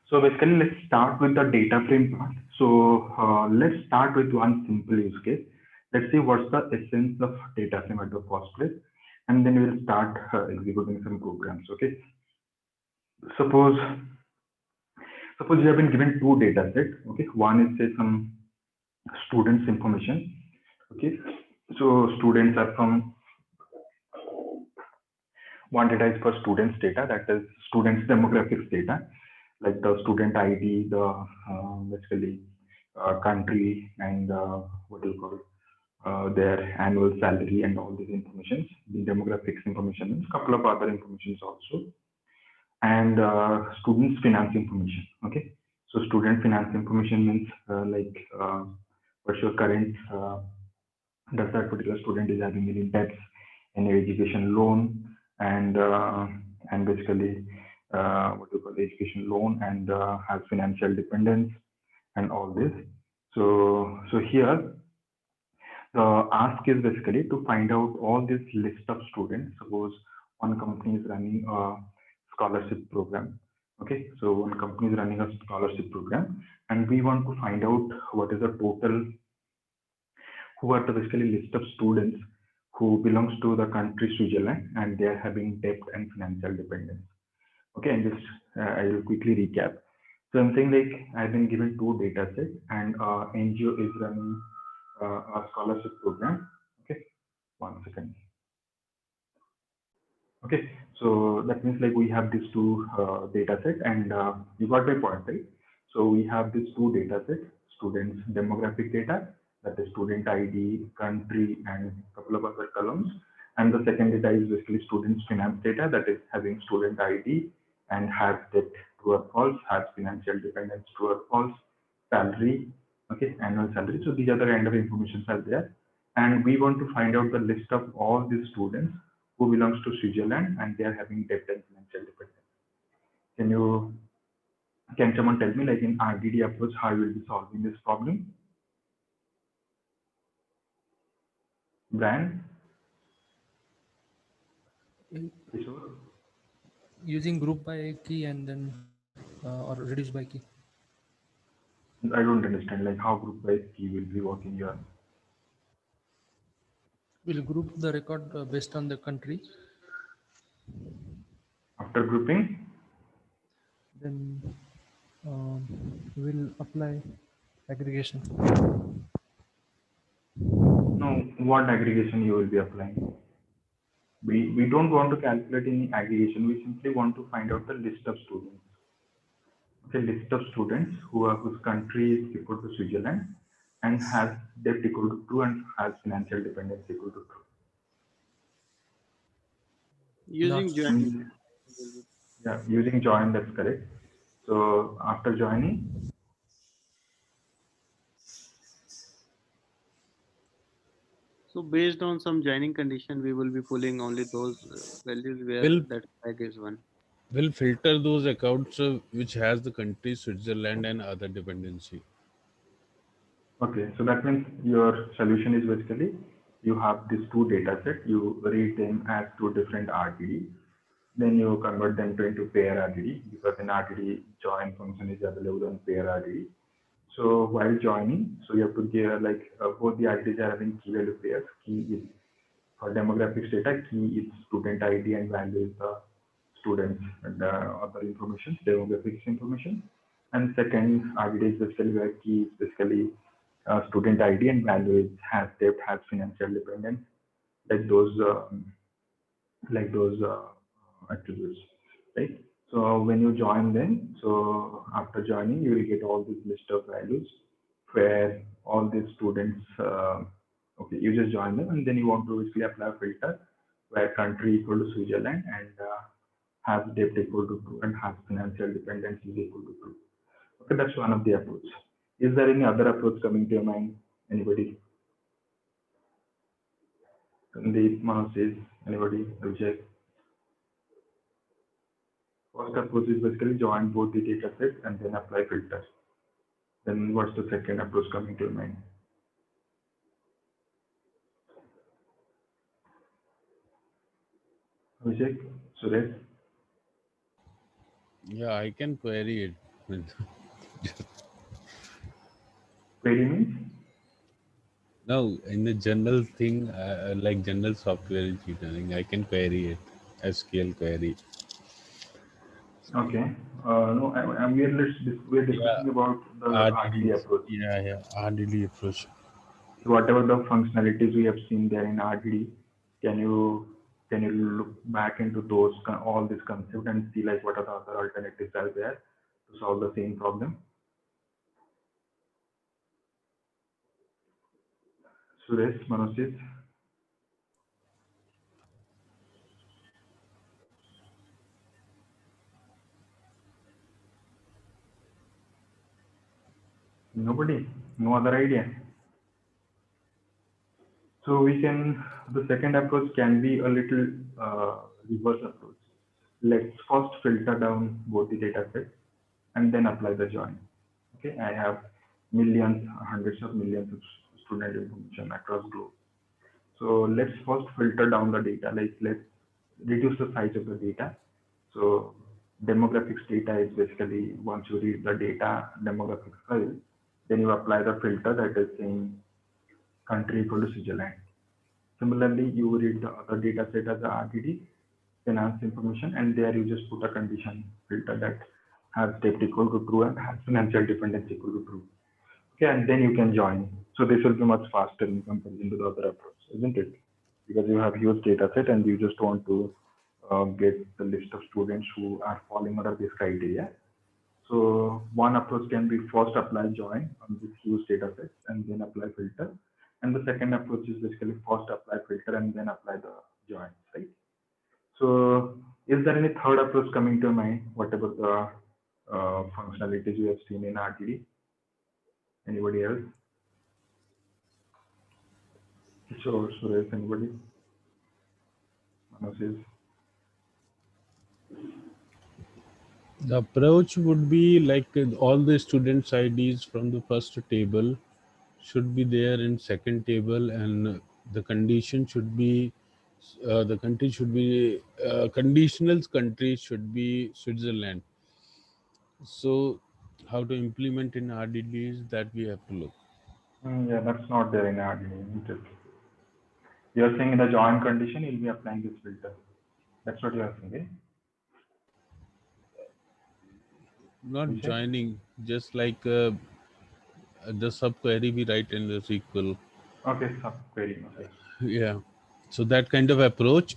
So basically, let's start with the data frame part. So let's start with one simple use case. Let's see what's the essence of data frame at the first place, and then we'll start executing some programs. Okay. Suppose suppose you have been given two data sets. Okay. One is say some students information. Okay. So students are from one data is for students data, that is students demographics data, like the student ID, the basically country, and what do you call it, their annual salary and all these informations, the demographics information, a couple of other informations also, and students finance information. Okay, so student finance information means what's your current does that particular student is having any debts, any education loan, and basically what do you call education loan, and has financial dependence and all this. So here the ask is basically to find out all this list of students. Suppose one company is running a scholarship program. Okay, so one company is running a scholarship program, and we want to find out what is the total, who are the basically list of students who belongs to the country Switzerland, and they are having debt and financial dependence. Okay, and just I will quickly recap. So I'm saying like I've been given two data sets, and NGO is running a scholarship program. Okay, one second. Okay, so that means like we have these two data sets, and you got my point, right? So we have these two data sets, students demographic data, that is student ID, country, and a couple of other columns. And the second data is basically students finance data, that is having student ID and has debt, true or false, has financial dependence, true or false, salary, okay, annual salary. So these are the kind of information are there. And we want to find out the list of all these students who belongs to Switzerland, and they are having debt and financial dependence. Can you can someone tell me like in RDD approach how you will be solving this problem? Brian, In- Kishore? Using group by key and then or reduce by key. I don't understand like how group by key will be working here. We'll group the record based on the country. After grouping, Then we'll apply aggregation. no, what aggregation you will be applying? We don't want to calculate any aggregation. We simply want to find out the list of students. Okay, list of students whose country is equal to Switzerland and has debt equal to true and has financial dependence equal to Using Not join. true. Yeah, using join, that's correct. So after joining, So based on some joining condition, we will be pulling only those values where will that flag is one. will filter those accounts which has the country Switzerland and other dependency. okay, so that means your solution is basically you have these two data sets, you read them as two different RTD, then you convert them to into pair RTD because an RTD join function is available on pair RTD. So while joining, so you have to give like both the IDs are having key value pairs. Key is for demographics data, key is student ID and value is the students and other information, demographics information. And second, ID is basically where key is basically student ID and value is has debt, has financial dependence, like those attributes, right? So when you join them, so after joining, you will get all this list of values where all these students, okay, you just join them and then you want to basically apply a filter where country equal to Switzerland and has debt equal to true and has financial dependence is equal to true. Okay, that's one of the approach. Is there any other approach coming to your mind? Anybody? Sandeep, Mahasis, anybody? Vijay? First approach is basically join both the data sets and then apply filters. Then what's the second approach coming to your mind? Abhishek, Suresh? Yeah, I can query it. Query means? No, in the general thing, like general software engineering, I can query it, SQL query. Okay. No, we're Yeah, discussing about the RDD RDDs. approach. Yeah, RDD approach. Whatever the functionalities we have seen there in RDD, can you look back into those all these concepts and see like what are the other alternatives are there to solve the same problem? Suresh, Manosis, nobody, no other idea. So the second approach can be a little reverse approach. Let's first filter down both the data sets and then apply the join. Okay, I have millions, hundreds of millions of student information across globe. So let's first filter down the data. Like let's reduce the size of the data. So demographics data is basically once you read the data demographics file, then you apply the filter that is saying country equal to Switzerland. Similarly, you read the other data set as the RDD, finance information, and there you just put a condition filter that has debt equal to true and has financial dependence equal to true. Okay, and then you can join. So this will be much faster in comparison to the other approach, isn't it? Because you have huge data set and you just want to get the list of students who are falling under this criteria. So one approach can be first apply join on this huge data set and then apply filter. And the second approach is basically first apply filter and then apply the joins, right? So is there any third approach coming to mind, whatever the functionalities you have seen in RTD? Anybody else? Sure, Suresh, anybody? Manas is The approach would be like all the students' IDs from the first table should be there in second table, and the condition should be the country should be conditional country should be Switzerland. So, how to implement in RDDs, that we have to look. yeah, that's not there in RTD, isn't it? You're saying in the join condition, you'll be applying this filter. That's what you're saying, eh? Not Abhishek? joining, just like the subquery we write in the SQL. Okay, subquery, okay. Yeah. So that kind of approach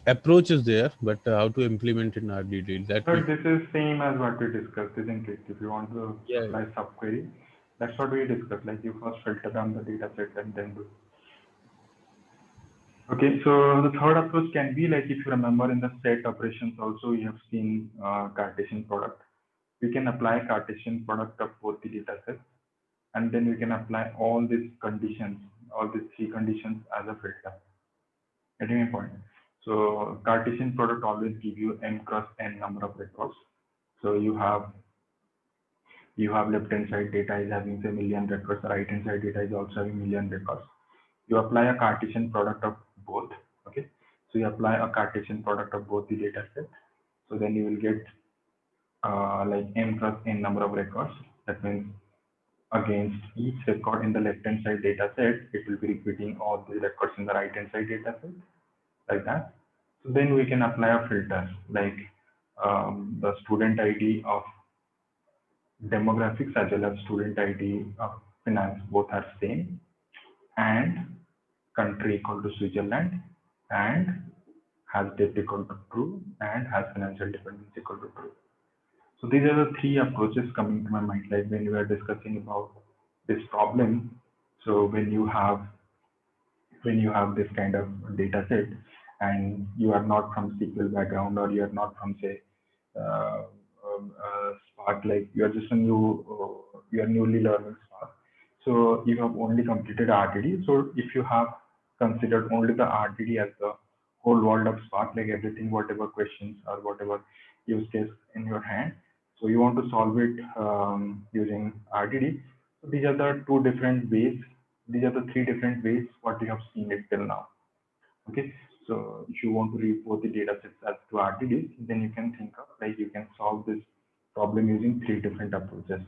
is there, but how to implement in RDD, that we. But this is same as what we discussed, isn't it? If you want to Yeah. apply subquery, that's what we discussed. Like you first filter down the data set and then do. Okay, so the third approach can be like if you remember in the set operations also you have seen Cartesian product. We can apply Cartesian product of both the data sets and then we can apply all these conditions, all these three conditions as a filter. Getting my point? So Cartesian product always give you n cross n number of records. So you have left hand side data is having say million records, right hand side data is also having million records. You apply a Cartesian product of both. Okay, so you apply a Cartesian product of both the data sets. So then you will get like n cross n number of records. That means against each record in the left hand side data set, it will be repeating all the records in the right hand side data set like that. So then we can apply a filter like the student ID of demographics as well as student ID of finance both are same and country equal to Switzerland and has debt equal to true and has financial dependence equal to true. So these are the three approaches coming to my mind like when we are discussing about this problem. So when you have this kind of data set and you are not from SQL background or you are not from say uh, Spark, like you are just you are newly learning Spark. So you have only completed RTD. So if you have considered only the RTD as the whole world of Spark, like everything, whatever questions or whatever use case in your hand, so you want to solve it using RTD. So these are the two different ways. These are the three different ways what we have seen it till now. Okay, so if you want to read both the data sets as to RTDs, then you can think of like you can solve this problem using 3 different approaches.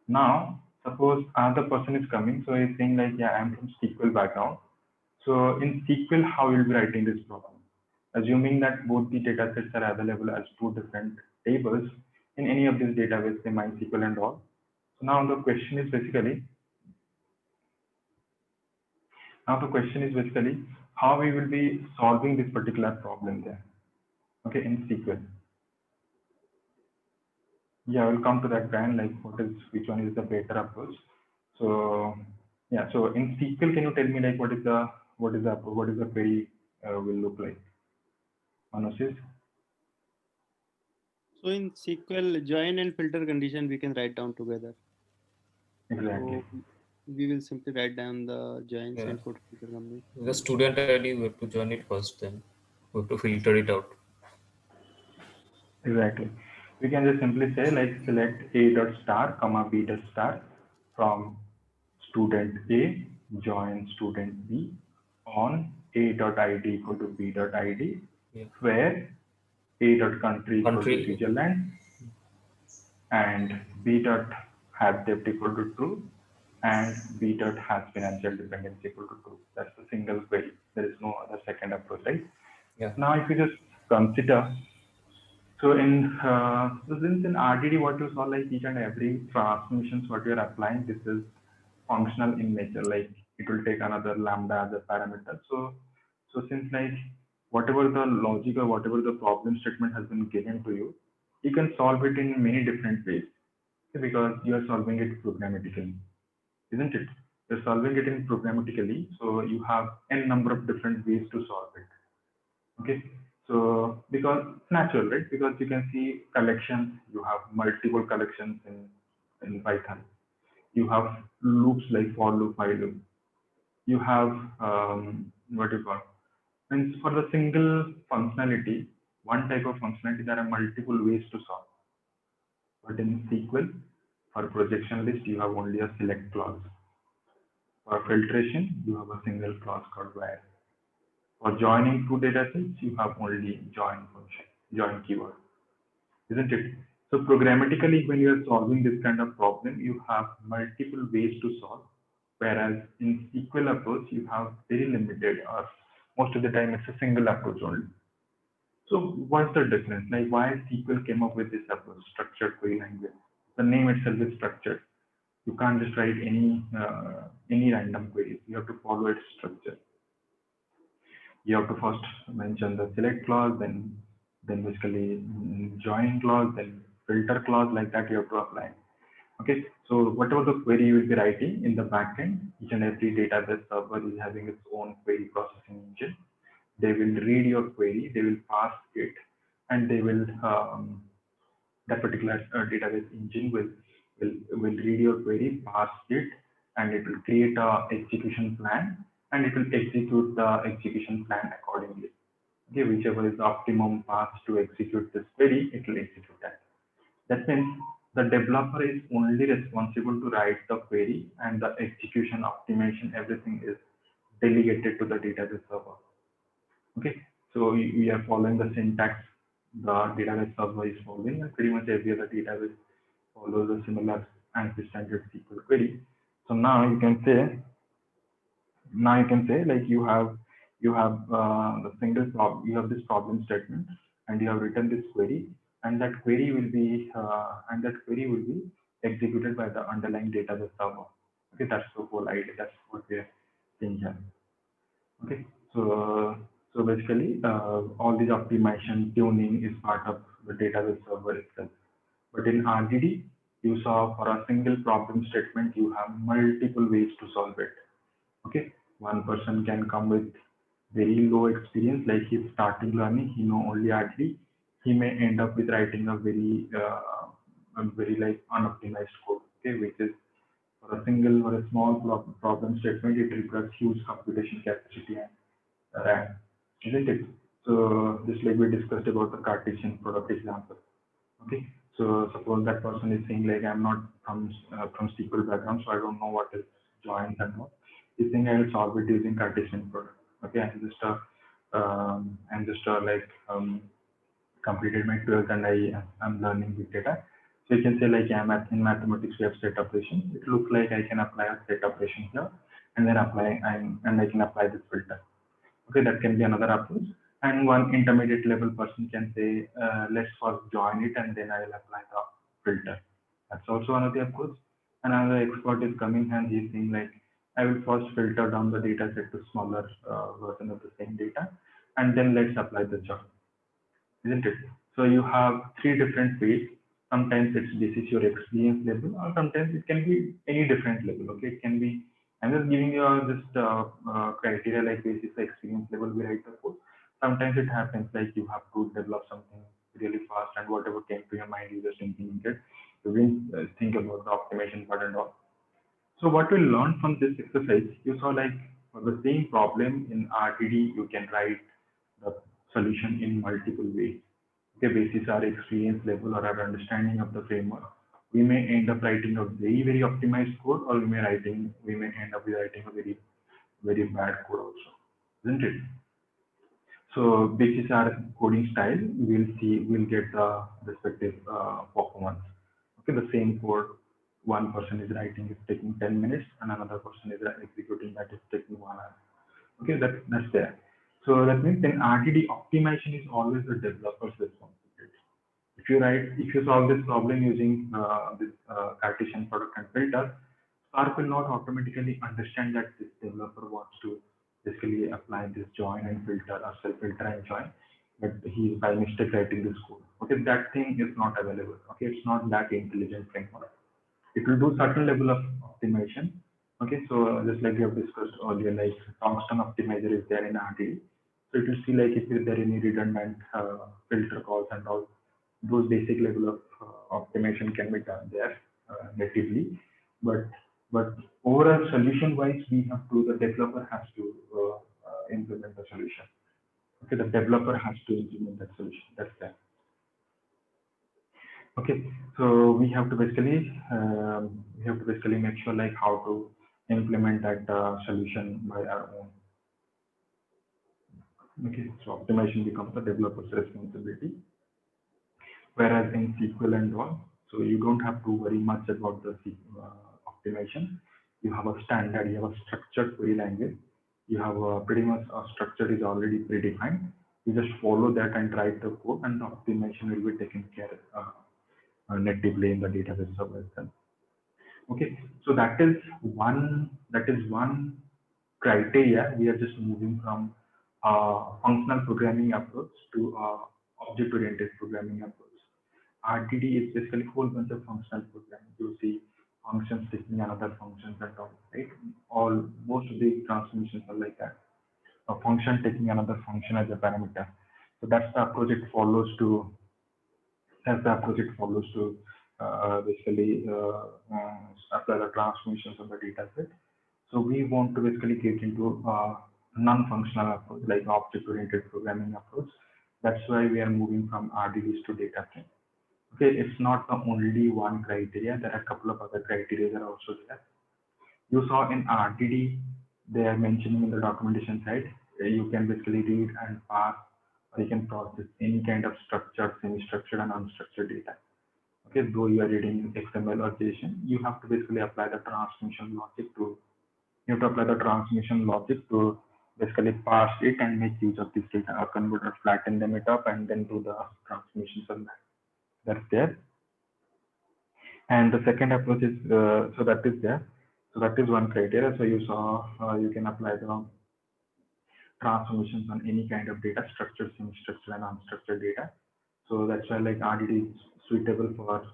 Now, suppose another person is coming, so he's saying like, yeah, I'm from SQL background. So in SQL, how you'll be writing this problem? Assuming that both the data sets are available as 2 different tables in any of these database, say MySQL and all. So now the question is basically, how we will be solving this particular problem there. Okay, in SQL. Yeah, we'll come to that, Brian, like which one is the better approach. So yeah, so in SQL, can you tell me like what is the query will look like? Manosius? So in SQL, join and filter condition we can write down together. Exactly. So we will simply write down the join Yeah. and put filter company. The student ID, we have to join it first, then we have to filter it out. Exactly. We can just simply say like select a dot star comma b dot star from student A, join student B on a dot id equal to b dot id, Yeah. where a dot country equal to Country. Switzerland and b dot have debt equal to true and b dot has financial dependence equal to true. That's a single query. There is no other second approach, right? Yeah. Now, if you just consider, so since in RDD what you saw, like each and every transformations what you are applying, this is functional in nature, like it will take another lambda as a parameter. So since like whatever the logic or whatever the problem statement has been given to you, you can solve it in many different ways because you are solving it programmatically, isn't it? You're solving it in programmatically, so you have n number of different ways to solve it. Okay, so because it's natural, right? Because you can see collections, you have multiple collections in Python. You have loops like for loop, while loop. You have what you call, and for the single functionality, one type of functionality, there are multiple ways to solve. But in SQL, for projection list, you have only a select clause. For filtration, you have a single clause called where. For joining two data sets, you have only join function, join keyword, isn't it? So programmatically, when you are solving this kind of problem, you have multiple ways to solve. Whereas in SQL approach, you have very limited, or most of the time it's a single approach only. So what's the difference? Like why SQL came up with this approach, structured query language? The name itself is structured. You can't just write any random queries. You have to follow its structure. You have to first mention the select clause, then basically join clause, then filter clause, like that you have to apply. Okay, so whatever the query you will be writing in the backend, each and every database server is having its own query processing engine. They will read your query, they will parse it, and they will that particular database engine will read your query, parse it, and it will create a execution plan, and it will execute the execution plan accordingly. Okay, whichever is the optimum path to execute this query, it will execute that. That means the developer is only responsible to write the query, and the execution, optimization, everything is delegated to the database server. Okay, so we are following the syntax the database server is following, and pretty much every other database follows a similar ANSI standard SQL query. So now you can say, like you have the single problem, you have this problem statement, and you have written this query, and that query will be executed by the underlying database server. Okay, that's the whole idea. That's what we are saying here. Okay, so basically all this optimization tuning is part of the database server itself. But in RDD, you saw for a single problem statement, you have multiple ways to solve it. Okay, one person can come with very low experience, like he's starting learning, he know only RDD. He may end up with writing a very like unoptimized code. Okay, which is for a single or a small problem statement, it requires huge computation capacity and RAM, isn't it? So just like we discussed about the Cartesian product example. Okay, so suppose that person is saying like I'm not from SQL background, so I don't know what is joins and all. He's saying I will solve it using Cartesian product. Okay, I'm just like completed my 12th and I'm learning big data. So you can say like, yeah, in mathematics we have set operations. It looks like I can apply a set operation here and then apply and I can apply this filter. Okay, that can be another approach. And one intermediate level person can say, let's first join it and then I will apply the filter. That's also one of the approach. Another expert is coming and he's saying like, I will first filter down the data set to smaller version of the same data, and then let's apply the join, isn't it? So you have three different ways. Sometimes this is your experience level, or sometimes it can be any different level. Okay, it can be. I'm just giving you just criteria like this is the experience level we write the code. Sometimes it happens like you have to develop something really fast, and whatever came to your mind, you just implement it. You didn't think about the optimization part and all. So what we learned from this exercise, you saw like for the same problem in RTD, you can write the solution in multiple ways. Okay, basis our experience level or our understanding of the framework. We may end up writing a very optimized code, or we may end up writing a very bad code also, isn't it? So basis our coding style, we'll get the respective performance. Okay, the same code one person is writing is taking 10 minutes, and another person is executing that is taking 1 hour. Okay, that's there. So that means then RTD optimization is always the developer's responsibility. If you solve this problem using this Cartesian product and filter, Spark will not automatically understand that this developer wants to basically apply this join and filter or self filter and join, but he is by mistake writing this code. Okay, that thing is not available. Okay, it's not that intelligent framework. It will do certain level of optimization. Okay, so just like we have discussed earlier, like tungsten optimizer is there in RTD. So it will see like if there any redundant filter calls and all, those basic level of optimization can be done there natively. But overall solution wise, we have to, the developer has to implement the solution. Okay, the developer has to implement that solution. That's that. Okay, so we have to basically make sure like how to implement that solution by our own. Okay, so optimization becomes the developer's responsibility. Whereas in SQL and all, so you don't have to worry much about the optimization. You have a standard, you have a structured query language. You have pretty much a structure is already predefined. You just follow that and write the code, and the optimization will be taken care natively in the database server itself. Okay, so that is one criteria. We are just moving from functional programming approach to object-oriented programming approach. RTD is basically a whole bunch of functional programming. You see functions taking another functions and all, right? Most of the transformations are like that. A function taking another function as a parameter. So that's the approach it follows to. Basically apply the transformations of the data set. So we want to basically get into non-functional approach like object-oriented programming approach. That's why we are moving from RDBs to data frame. Okay, it's not the only one criteria. There are a couple of other criteria that are also there. You saw in RTD, they are mentioning in the documentation side, you can basically read and parse, or you can process any kind of structured, semi-structured, and unstructured data. Okay, though you are reading XML or JSON, you have to basically apply the transformation logic to basically parse it and make use of this data, or convert or flatten them it up and then do the transformations on that. That's there. And the second approach is so that is there. So that is one criteria. So you saw you can apply the transformations on any kind of data, structured, semi-structured, and unstructured data. So that's why like RDD is suitable for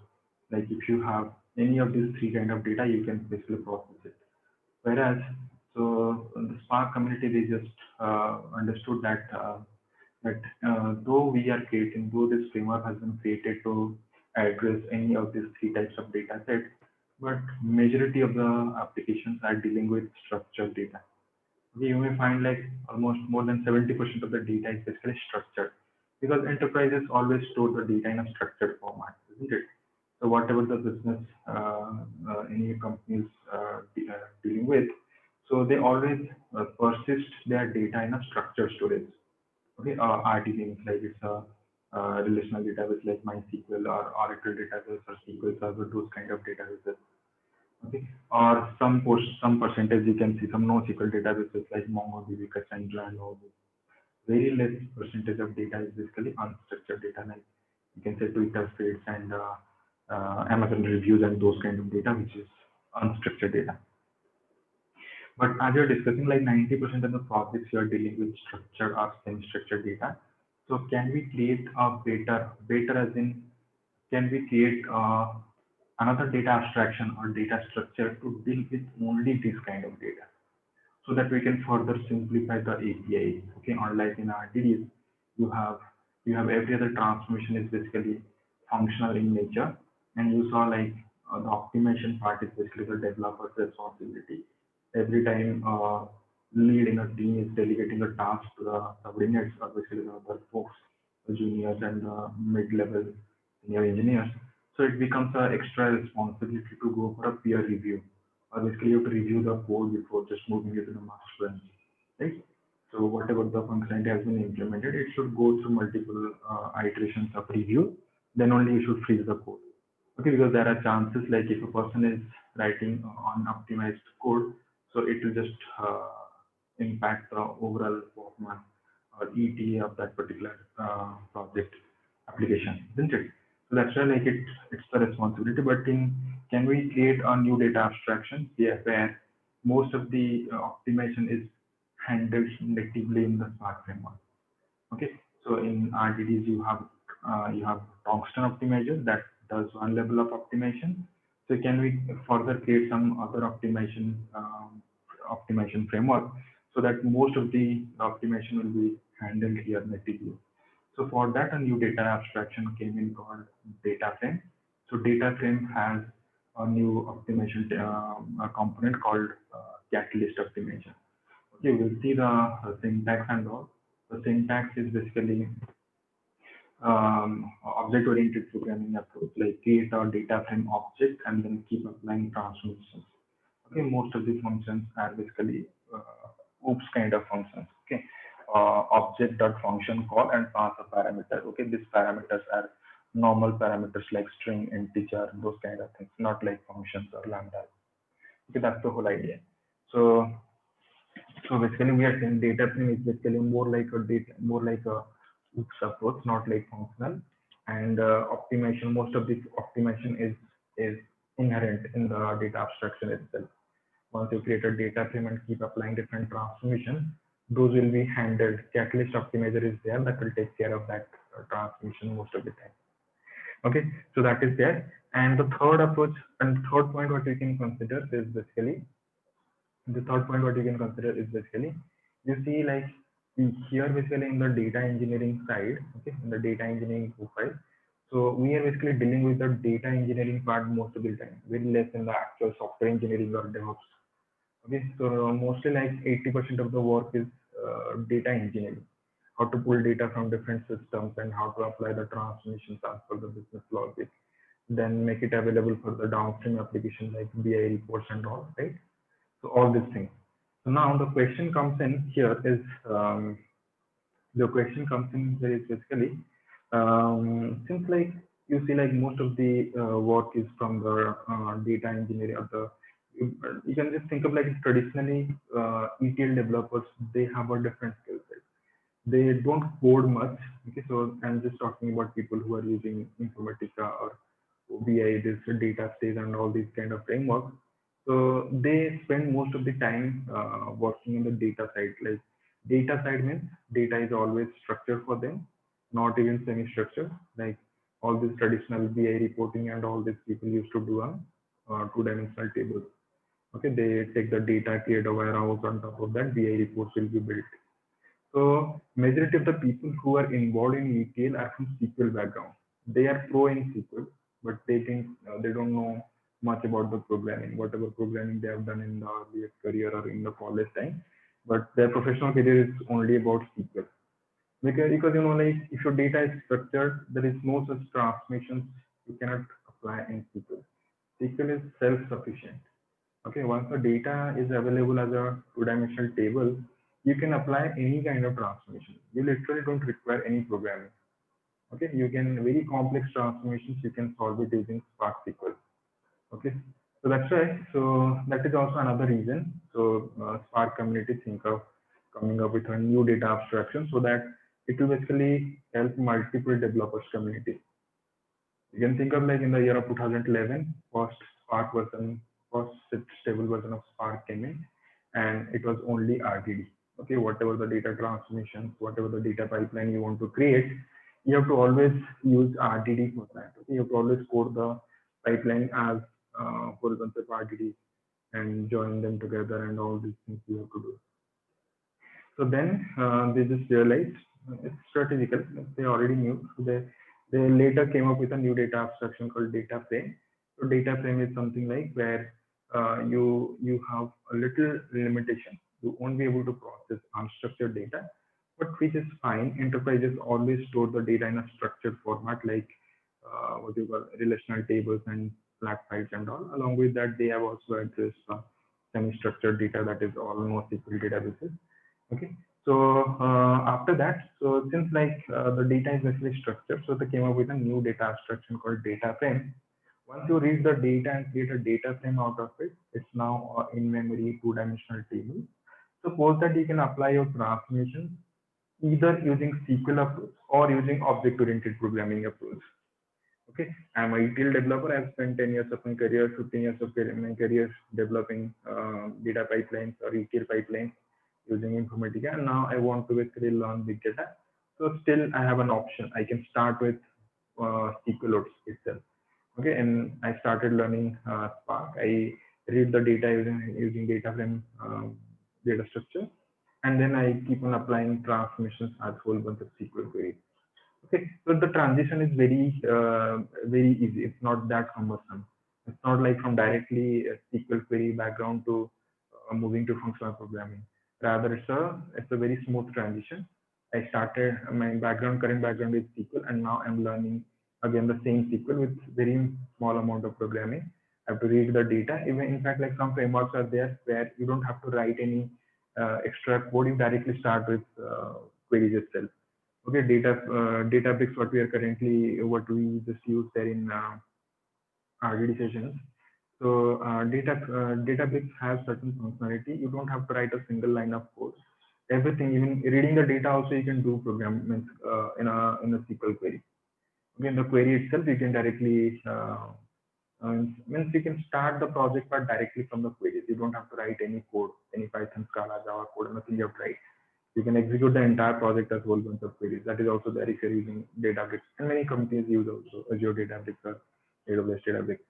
like if you have any of these three kind of data, you can basically process it. Whereas so the Spark community, they just understood that though this framework has been created to address any of these three types of data sets, but majority of the applications are dealing with structured data. You may find like almost more than 70% of the data is basically structured, because enterprises always store the data in a structured format, isn't it? So whatever the business any companies dealing with, so they always persist their data in a structured storage. Okay, RDB means like it's a relational database like MySQL or Oracle database or SQL Server, those kind of databases. Okay, or some percentage you can see some NoSQL databases like MongoDB, Cassandra, and all. Very less percentage of data is basically unstructured data, like you can say Twitter feeds and Amazon reviews and those kind of data, which is unstructured data. But as you're discussing, like 90% of the projects you are dealing with structured or semi-structured data. So can we create a better as in, can we create another data abstraction or data structure to deal with only this kind of data, so that we can further simplify the API. Okay, unlike in RDDs, you have every other transformation is basically functional in nature, and you saw like the optimization part is basically the developer's responsibility. Every time lead in a team is delegating a task to the subordinates or basically the other folks, the juniors and the mid-level senior engineers. So it becomes an extra responsibility to go for a peer review, or basically you have to review the code before just moving it to the master branch, right? So whatever the functionality has been implemented, it should go through multiple iterations of review. Then only you should freeze the code. Okay, because there are chances like if a person is writing unoptimized code, so it will just impact the overall performance or ETA of that particular project application, isn't it? So that's why like it's the responsibility. But in, can we create a new data abstraction? Yeah, where most of the optimization is handled natively in the Spark framework. Okay, so in RDDs you have Tungsten optimizer that does one level of optimization. So can we further create some other optimization framework so that most of the optimization will be handled here natively? So for that, a new data abstraction came in called data frame. So data frame has a new optimization a component called catalyst optimization. Okay, we'll see the syntax and all. The syntax is basically object-oriented programming approach, like create a data frame object and then keep applying transformations. Okay, most of the functions are basically OOPS kind of functions. Okay, object.function call and pass a parameter. Okay, these parameters are normal parameters like string, integer, those kind of things, not like functions or lambda. Okay, that's the whole idea. So basically we are saying data frame is basically more like a OOPS approach, not like functional. And optimization, most of the optimization is inherent in the data abstraction itself. Once you create a data frame and keep applying different transformations, those will be handled. Catalyst optimizer is there that will take care of that transformation most of the time. Okay, so that is there. And the third approach and third point what you can consider is basically, you see like here basically in the data engineering side, okay, in the data engineering profile. So we are basically dealing with the data engineering part most of the time, very less in the actual software engineering or DevOps. Okay, so mostly like 80% of the work is data engineering, how to pull data from different systems and how to apply the transformations as per the business logic, then make it available for the downstream application like BI reports and all, right? So all these things. So now the question comes in here is basically since like you see like most of the work is from the data engineering or the, you can just think of like traditionally ETL developers, they have a different skill set. They don't code much. Okay, so I'm just talking about people who are using Informatica or BI, this data stage and all these kind of frameworks. So they spend most of the time working in the data side. Like data side means data is always structured for them, not even semi-structured. Like all this traditional BI reporting and all these people used to do on two-dimensional tables. Okay, they take the data, create a warehouse, on top of that BI reports will be built. So majority of the people who are involved in ETL are from SQL background. They are pro in SQL, but they think they don't know much about the programming, whatever programming they have done in the earlier career or in the college time. But their professional career is only about SQL. Because you know, like if your data is structured, there is no such transformations you cannot apply in SQL. SQL is self-sufficient. Okay, once the data is available as a two-dimensional table, you can apply any kind of transformation. You literally don't require any programming. Okay, you can very complex transformations you can solve it using Spark SQL. Okay, so that's right. So that is also another reason. So Spark community think of coming up with a new data abstraction so that it will basically help multiple developers community. You can think of like in the year of 2011, first Spark version, first stable version of Spark came in, and it was only RDD. Okay, whatever the data transformation, whatever the data pipeline you want to create, you have to always use RDD for that. Okay, you have to always code the pipeline as horizontal RDD and join them together and all these things you have to do. So then they just realized it's strategical. They already knew. So they later came up with a new data abstraction called data frame. So data frame is something like where you have a little limitation. You won't be able to process unstructured data, but which is fine. Enterprises always store the data in a structured format like what you call relational tables and flat files and all. Along with that, they have also addressed semi-structured data, that is all NoSQL databases. Okay, so after that, so since like the data is actually structured, so they came up with a new data abstraction called data frame. Once you read the data and create a data frame out of it, it's now in-memory two-dimensional table. Suppose that you can apply your transformation either using SQL approach or using object-oriented programming approach. Okay, I'm a ETL developer. I've spent 10 years of my career, 15 years of my career developing data pipelines or ETL pipelines using Informatica, and now I want to basically learn big data. So still I have an option. I can start with SQL itself. Okay, and I started learning Spark. I read the data using data frame data structure, and then I keep on applying transformations as a whole bunch of SQL queries. Okay, so the transition is very easy. It's not that cumbersome. It's not like from directly a SQL query background to moving to functional programming. Rather, it's a very smooth transition. I started my current background is SQL, and now I'm learning again the same SQL with very small amount of programming. I have to read the data. Even in fact, like some frameworks are there where you don't have to write any extra code. You directly start with queries itself. Okay, Databricks, what we just use there in RDD sessions. So Databricks has certain functionality. You don't have to write a single line of code. Everything, even reading the data, also you can do programming in a SQL query. Okay, in the query itself, you can directly means you can start the project part directly from the queries. You don't have to write any code, any Python, Scala, Java code, nothing you have to write. You can execute the entire project as a whole bunch of queries. That is also there if you're using Databricks. And many companies use also Azure Databricks or AWS Databricks.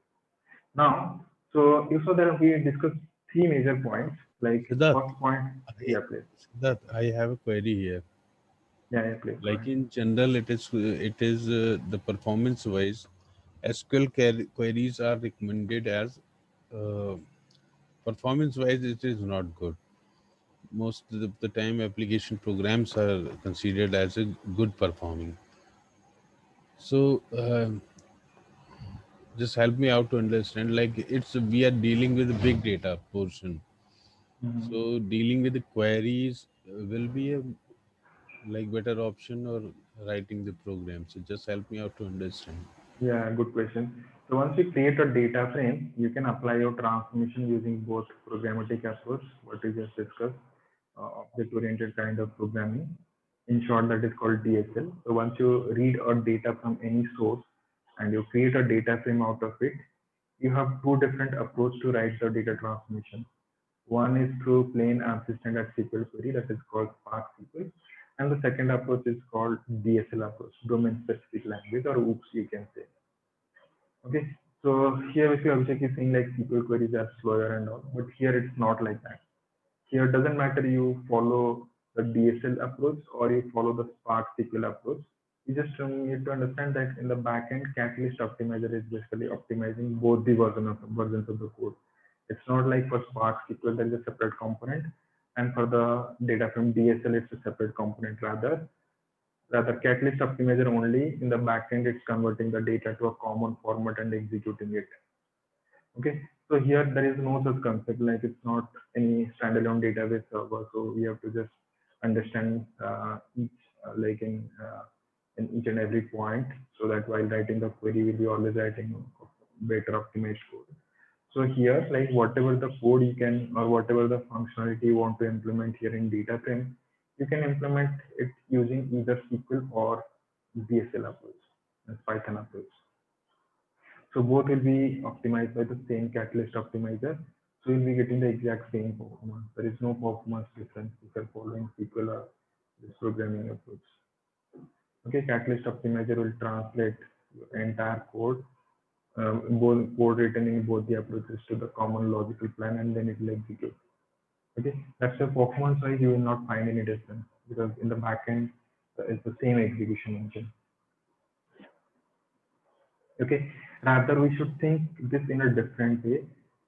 Now, so you saw that we discussed three major points. Like Siddharth, first point, yeah, please. Siddharth, I have a query here. Yeah, please. Like in general, it is the performance wise, SQL queries are recommended as performance wise. It is not good. Most of the time, application programs are considered as a good performing. So just help me out to understand. Like we are dealing with a big data portion. So dealing with the queries will be a like better option or writing the program. So just help me out to understand. Yeah, good question. So once you create a data frame, you can apply your transformation using both programmatic approach, what we just discussed, object-oriented kind of programming. In short, that is called DSL. So once you read a data from any source and you create a data frame out of it, you have two different approaches to write the data transformation. One is through plain ANSYS standard SQL query, that is called Spark SQL. And the second approach is called DSL approach, domain specific language, or OOPS you can say. Okay, so here if Abhishek is saying like SQL queries are slower and all, but here it's not like that. Here it doesn't matter you follow the DSL approach or you follow the Spark SQL approach. You just need to understand that in the backend, Catalyst Optimizer is basically optimizing both the versions of the code. It's not like for Spark SQL there is a separate component, and for the data from DSL it's a separate component. Rather Catalyst Optimizer only in the backend it's converting the data to a common format and executing it. Okay, so here there is no such concept, like it's not any standalone database server. So we have to just understand each like in in each and every point, so that while writing the query, we'll be always writing better optimized code. So here, like whatever the code you can, or whatever the functionality you want to implement here in data frame, you can implement it using either SQL or DSL approach, that's Python approach. So both will be optimized by the same Catalyst optimizer. So you'll be getting the exact same performance. There is no performance difference if you're following SQL or this programming approach. Okay, Catalyst optimizer will translate your entire code, both code written in both the approaches to the common logical plan, and then it will execute. Okay, that's the performance wise you will not find any difference, because in the backend it's the same execution engine. Okay, rather we should think this in a different way.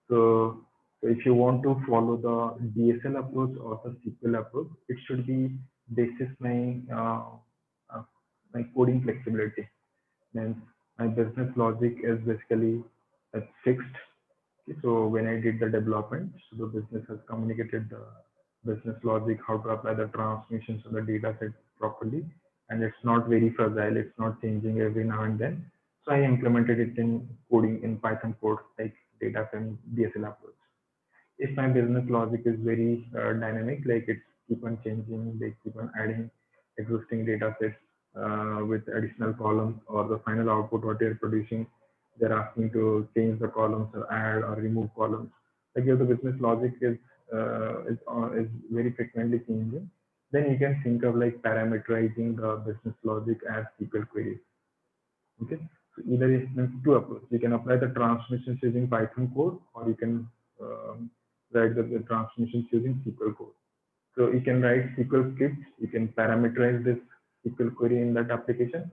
So if you want to follow the DSL approach or the SQL approach, it should be basis my coding flexibility. Then my business logic is basically fixed. Okay, so when I did the development, so the business has communicated the business logic, how to apply the transformations of the data set properly, and it's not very fragile, it's not changing every now and then. So I implemented it in coding in Python code, like data frame DSL approach. If my business logic is very dynamic, like it's keep on changing, they keep on adding existing data sets with additional columns, or the final output what they're producing, they're asking to change the columns or add or remove columns. Like if the business logic is very frequently changing, then you can think of like parameterizing the business logic as SQL queries. Okay, so either is two approaches. You can apply the transformations using Python code, or you can write the transformations using SQL code. So you can write SQL scripts, you can parameterize this SQL query in that application,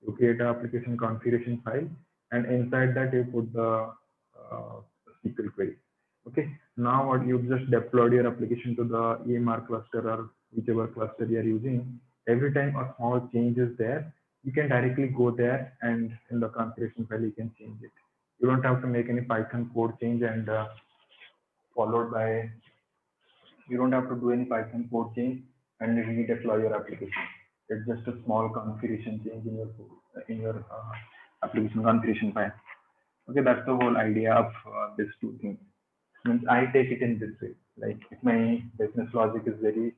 you create an application configuration file, and inside that you put the SQL query. Okay, now what you've just deployed your application to the EMR cluster or whichever cluster you are using. Every time a small change is there, you can directly go there, and in the configuration file you can change it. You don't have to make any Python code change, and followed by, you don't have to do any Python code change and redeploy your application. It's just a small configuration change in your application configuration file. Okay, that's the whole idea of these two things. Means I take it in this way. Like if my business logic is very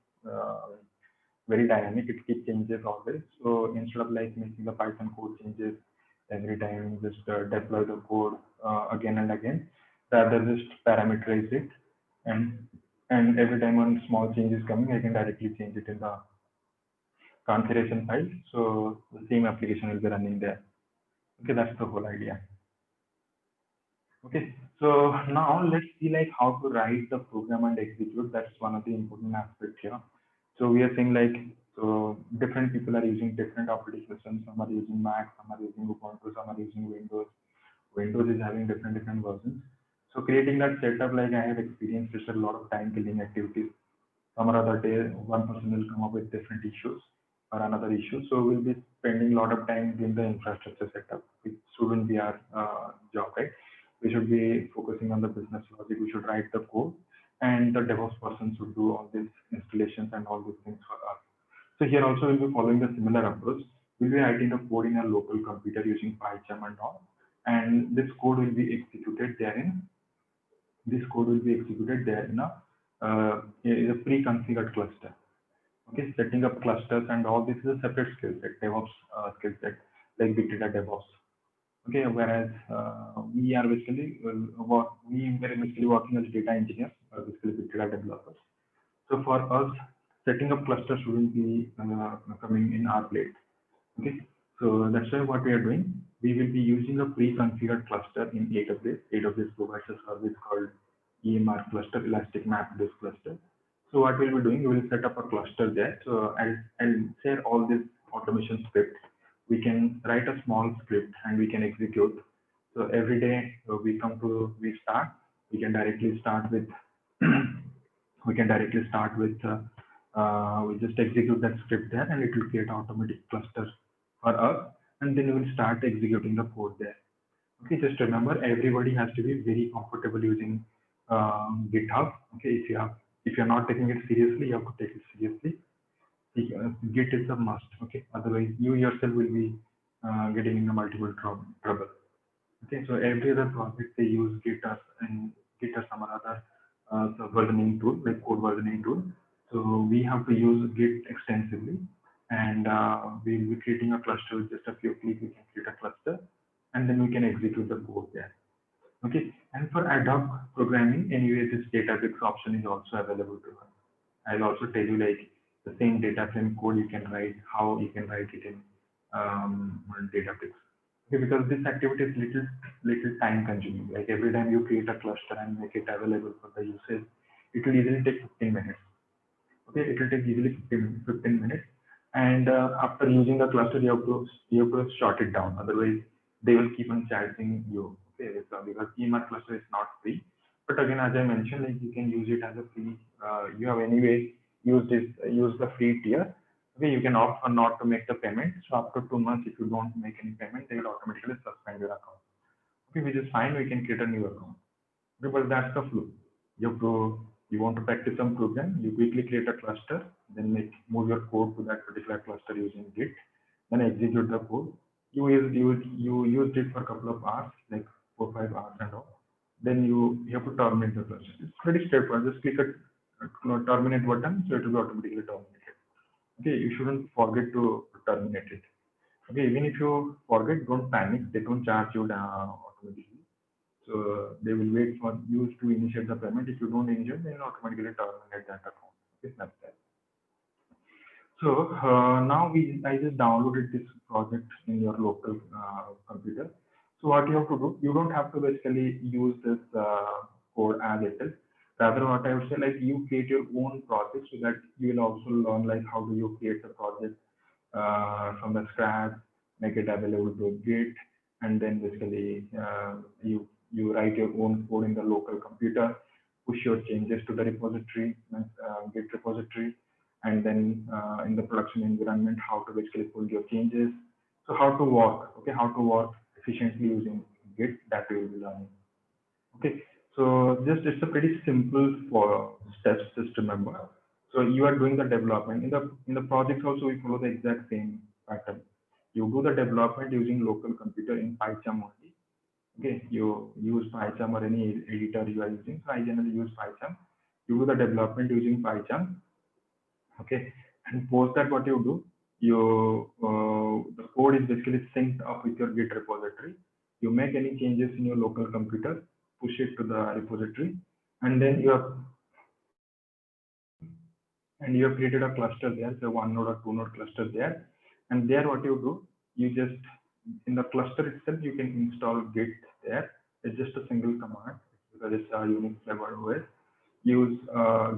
dynamic, it keeps changes always. So instead of like making the Python code changes every time, just deploy the code again and again, rather just parameterize it, and every time one small change is coming, I can directly change it in the configuration file. So the same application will be running there. Okay, that's the whole idea. Okay, so now let's see like how to write the program and execute. That's one of the important aspects here. So we are saying like, so different people are using different operating systems. Some are using Mac, some are using Ubuntu, some are using Windows. Windows is having different versions. So creating that setup, like I have experienced, just a lot of time killing activities. Some or other day, one person will come up with different issues or another issue. So we'll be spending a lot of time doing the infrastructure setup, which shouldn't be our job, right? We should be focusing on the business logic. We should write the code, and the DevOps person should do all these installations and all these things for us. So here also we'll be following the similar approach. We'll be writing the code in a local computer using PyCharm and all, and this code will be executed therein. This code will be executed there in a pre-configured cluster. Okay, setting up clusters and all this is a separate skill set, DevOps skill set, like big data DevOps. Okay, whereas we are basically working as data engineers, basically big data developers. So for us, setting up clusters shouldn't be coming in our plate. Okay, so that's why what we are doing, we will be using a pre-configured cluster in AWS. AWS provides a service called EMR cluster, Elastic MapReduce cluster. So what we'll be doing, we will set up a cluster there. So I'll share all this automation script. We can write a small script and we can execute. So every day we start, we can directly start with we just execute that script there, and it will create automatic cluster for us, and then we will start executing the code there. Okay, just remember, everybody has to be very comfortable using GitHub. Okay, if you're not taking it seriously, you have to take it seriously. Git is a must. Okay, otherwise you yourself will be getting in a multiple trouble. Okay, so every other project they use Git or some other versioning tool like code versioning tool. So we have to use Git extensively, and we will be creating a cluster with just a few clicks. We can create a cluster, and then we can execute the code there. Okay, and for ad hoc programming, anyway, this Databricks option is also available to us. I'll also tell you like the same data frame code you can write, how you can write it in Databricks. Okay, because this activity is little time consuming. Like every time you create a cluster and make it available for the usage, it will easily take 15 minutes. Okay, it will take easily 15 minutes. And after using the cluster, you have to short it down. Otherwise, they will keep on charging you. Okay, so because EMR cluster is not free. But again, as I mentioned, like you can use it as a free. You have anyway use the free tier. Okay, you can opt for not to make the payment. So after 2 months, if you don't make any payment, they will automatically suspend your account. Okay, which is fine. We can create a new account. Okay, but that's the flow. You want to practice some program, you quickly create a cluster, then move your code to that particular cluster using Git, then execute the code. You used it for a couple of hours, like 4 or 5 hours and all. Then you have to terminate the cluster. It's pretty straightforward. Just click a terminate button, so it will be automatically terminated. Okay, you shouldn't forget to terminate it. Okay, even if you forget, don't panic. They don't charge you automatically. So they will wait for you to initiate the payment. If you don't initiate, then automatically terminate that account. Okay, that's that. So now I just downloaded this project in your local computer. So what you have to do, you don't have to basically use this code as it is. Rather, what I would say, like you create your own project so that you will also learn like how do you create a project from the scratch, make it available to Git, and then basically you write your own code in the local computer, push your changes to the repository, Git repository, and then in the production environment, how to basically pull your changes. So how to work, okay, how to work efficiently using Git, that we will be learning. Okay, so just it's a pretty simple for steps just remember. So you are doing the development in the projects also we follow the exact same pattern. You do the development using local computer in PyCharm only. Okay, you use PyCharm or any editor you are using. So I generally use PyCharm. You do the development using PyCharm. Okay, and post that what you do, the code is basically synced up with your Git repository. You make any changes in your local computer, push it to the repository, and then you have created a cluster there, so 1 node or 2 node cluster there, and there what you do, you just in the cluster itself you can install Git there. It's just a single command because it's a Unix flavored OS. Use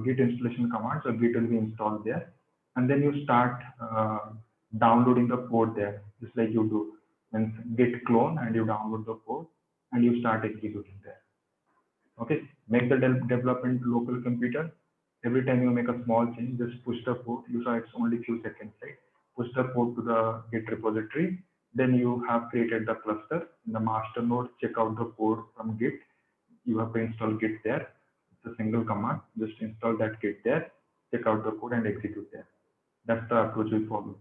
Git installation command, so Git will be installed there, and then you start downloading the code there, just like you do when Git clone and you download the code and you start executing there. Okay, make the development local computer. Every time you make a small change, just push the code. You saw it's only few seconds, right? Push the code to the Git repository. Then you have created the cluster. In the master node, check out the code from Git. You have to install Git there. It's a single command. Just install that Git there, check out the code and execute there. That's the approach we follow.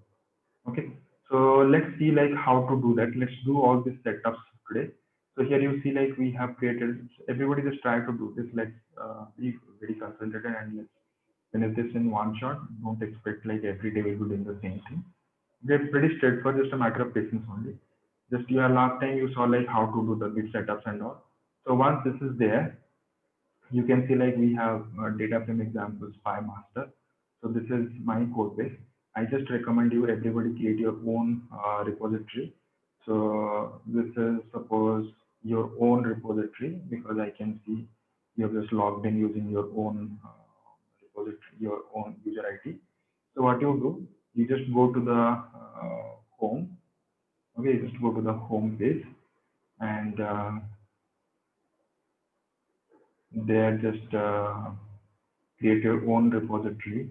Okay. So let's see like how to do that. Let's do all these setups today. So here you see like we have created, everybody just try to do this. Let's be very concentrated and let's finish this in one shot. Don't expect like every day we'll be doing the same thing. They're pretty straightforward, just a matter of patience only. Just your last time you saw like how to do the bit setups and all. So once this is there, you can see like we have data frame examples PyMaster. So this is my code base. I just recommend you everybody create your own repository. So this is suppose your own repository because I can see you have just logged in using your own repository, your own user ID. So what you do, you just go to the home. Okay, you just go to the home page and there just create your own repository.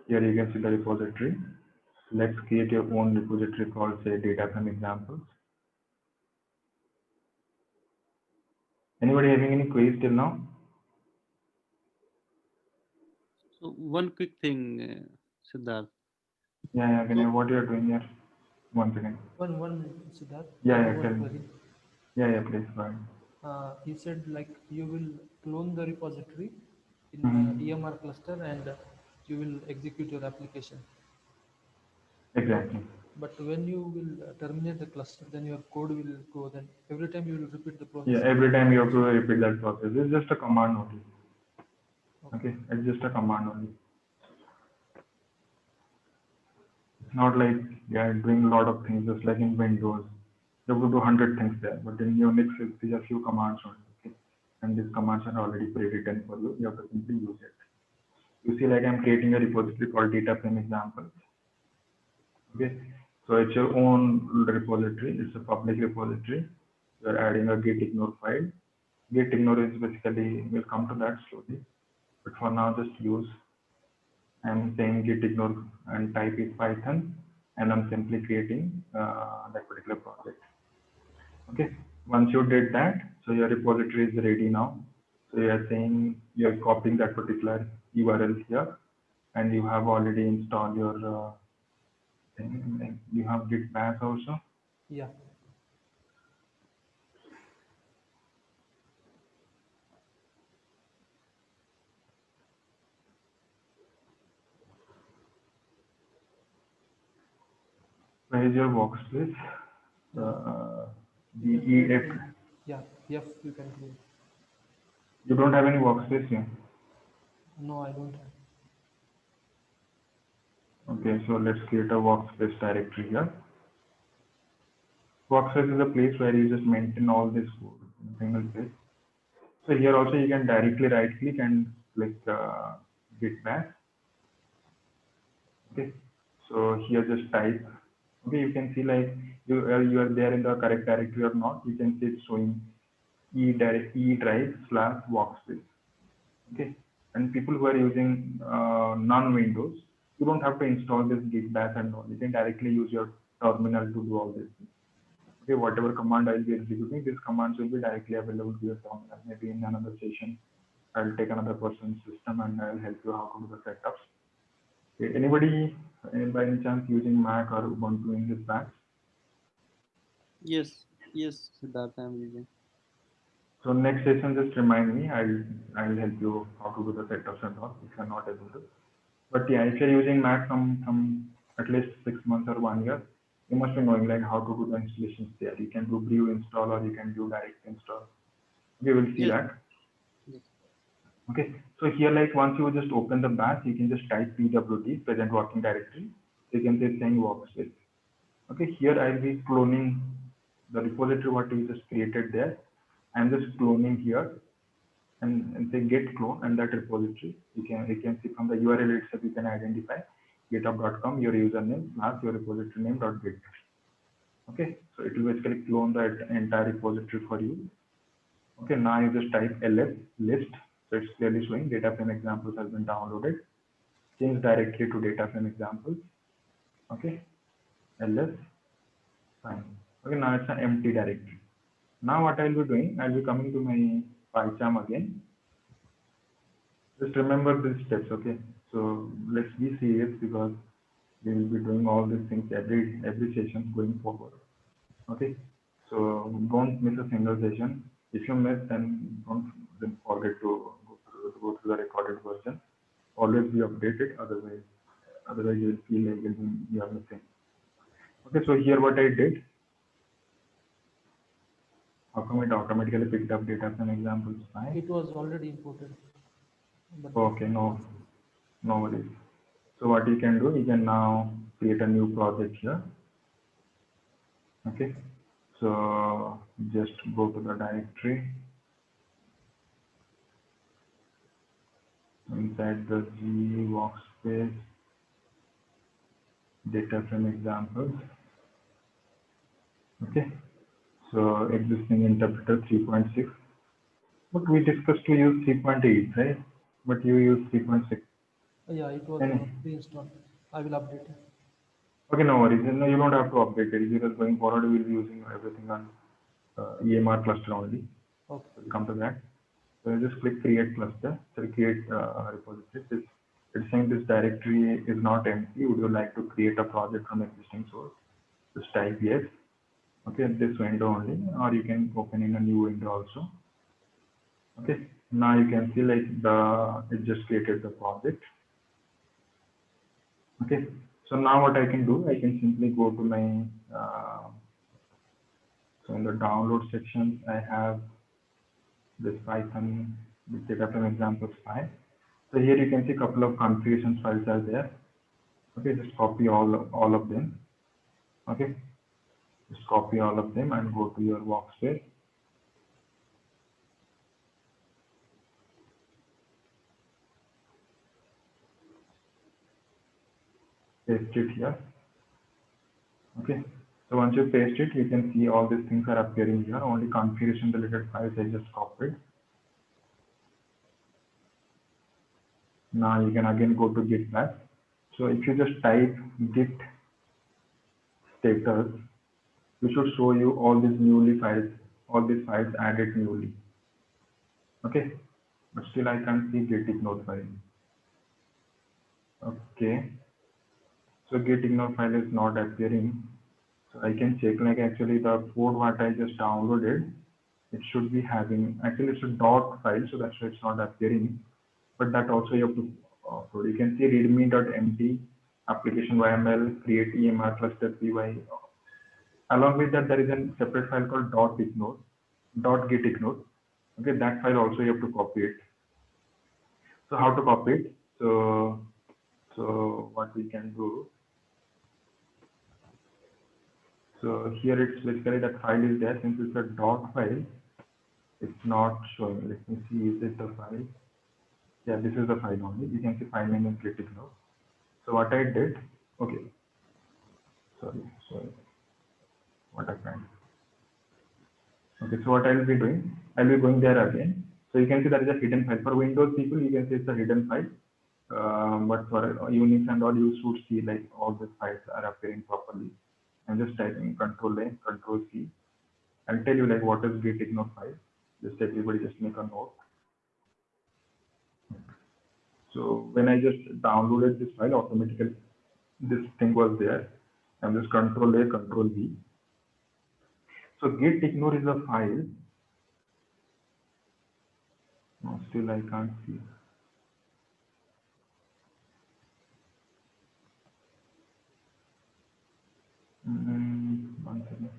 Here you can see the repository. Let's create your own repository called say data frame examples. Anybody having any queries till now? So one quick thing, Siddharth. Yeah, Vinay, what you are doing here? Once again. One minute, Siddharth. I Yeah, have tell one me. query. Yeah, please go ahead. He said like you will clone the repository in Mhm. EMR cluster and you will execute your application. But Exactly. but when you will terminate the cluster, then your code will go. Then every time you will repeat the Yeah, process. every time you have to repeat that process. It's just a command only. Okay. Okay, it's just a command only. It's not like yeah, doing a lot of things just like in Windows. You have to do 100 things there, but in Unix it's just a few commands only. Okay, and these commands are already pre-written for you. You have to simply use it. You see, like I'm creating a repository called data frame examples. Okay, so it's your own repository. It's a public repository. You're adding a git ignore file. Git ignore is basically, we'll come to that slowly. But for now, just use, I'm saying git ignore and type is Python, and I'm simply creating that particular project. Okay, once you did that, so your repository is ready now. So you are saying you're copying that particular URL here, and you have already installed your thing. Like you have git bash also. Yeah. Where is your workspace? You can create DEF. in, yeah, F you can create. You don't have any workspace here. No, I don't have. Okay, so let's create a workspace directory here. Workspace is a place where you just maintain all this code in a single place. So here also you can directly right click and click git bash. Okay, so here just type. Okay, you can see like you are there in the correct directory or not. You can see it's showing e drive slash workspace. Okay, and people who are using non-Windows, you don't have to install this git bash and all. You can directly use your terminal to do all this. Okay, whatever command I'll be executing, these commands will be directly available to your terminal. Maybe in another session, I'll take another person's system and I'll help you how to do the setups. Okay, anybody by any chance using Mac or Ubuntu in this batch? Yes, Siddharth, I'm using. So next session, just remind me. I'll help you how to do the setups and all if you're not able to. But yeah, if you're using Mac from at least 6 months or 1 year, you must be knowing like how to do the installations there. You can do brew install or you can do direct install. We will see Yes, that. yes. Okay, so here like once you just open the bash, you can just type pwd present working directory. You can say saying workspace. Okay, here I'll be cloning the repository what we just created there. I'm just cloning here and say get clone and that repository. You can see from the URL itself you can identify github.com your username plus your repository name dot git. Okay, so it will basically clone that entire repository for you. Okay, now you just type ls list. So it's clearly showing data frame examples has been downloaded. Change directly to data frame examples. Okay, ls fine. Okay, now it's an empty directory. Now what I'll be doing, I'll be coming to my PyCharm again. Just remember these steps, okay? So let's be serious because we will be doing all these things every session going forward. Okay, so don't miss a single session. If you miss, then don't then forget to go through the recorded version. Always be updated, otherwise you will feel like you are missing. Okay, so here what I did, how come it automatically picked up data from examples? Fine. It was already imported. But Okay, no worries. So what you can do, you can now create a new project here. Okay, so just go to the directory. Inside the G workspace, data frame examples. Okay, so existing interpreter 3.6, but we discussed to use 3.8, right? But you use 3.6. yeah, it was Any? pre-installed. I will update it. Okay, no worries. No, you don't have to update it. Because going forward, we will be using everything on EMR cluster only. Okay. We'll come to that. So you just click create cluster, so create repository. It's saying this directory is not empty. Would you like to create a project from existing source? Just type yes. Okay, this window only, or you can open in a new window also. Okay, now you can see like it just created the project. Okay, so now what I can do, I can simply go to my so in the download section, I have this Python with data from examples file. So here you can see a couple of configuration files are there. Okay, just copy all of them. Okay, just copy all of them and go to your workspace. Paste it here. Okay, so once you paste it, you can see all these things are appearing here. Only configuration related files I just copied. Now you can again go to GitLab. So if you just type git status, we should show you all these all these files added newly. Okay, but still I can't see git ignore file. Okay, so git ignore file is not appearing. So I can check like actually the code what I just downloaded, it should be having, actually it's a dot file, so that's why it's not appearing. But that also you have to upload. You can see readme.md application YML create EMR cluster py. Along with that, there is a separate file called .ignore, .gitignore. Okay, that file also you have to copy it. So how to copy it? So what we can do. So here it's basically that file is there. Since it's a dot file, it's not showing. Let me see, is it the file? Yeah, this is the file only. You can see file name is gitignore. So what I did, okay, sorry, what happened? Okay, so what I will be doing, I will be going there again. So you can see there is a hidden file. For Windows people, you can see it's a hidden file. But for Unix and all, you should see like all the files are appearing properly. I'm just typing Control-A, Control-C. I'll tell you like what is gitignore file. Just everybody just make a note. So when I just downloaded this file, automatically this thing was there. I'm just Control-A, Control-V. So gitignore is a file. No, still I can't see. One second.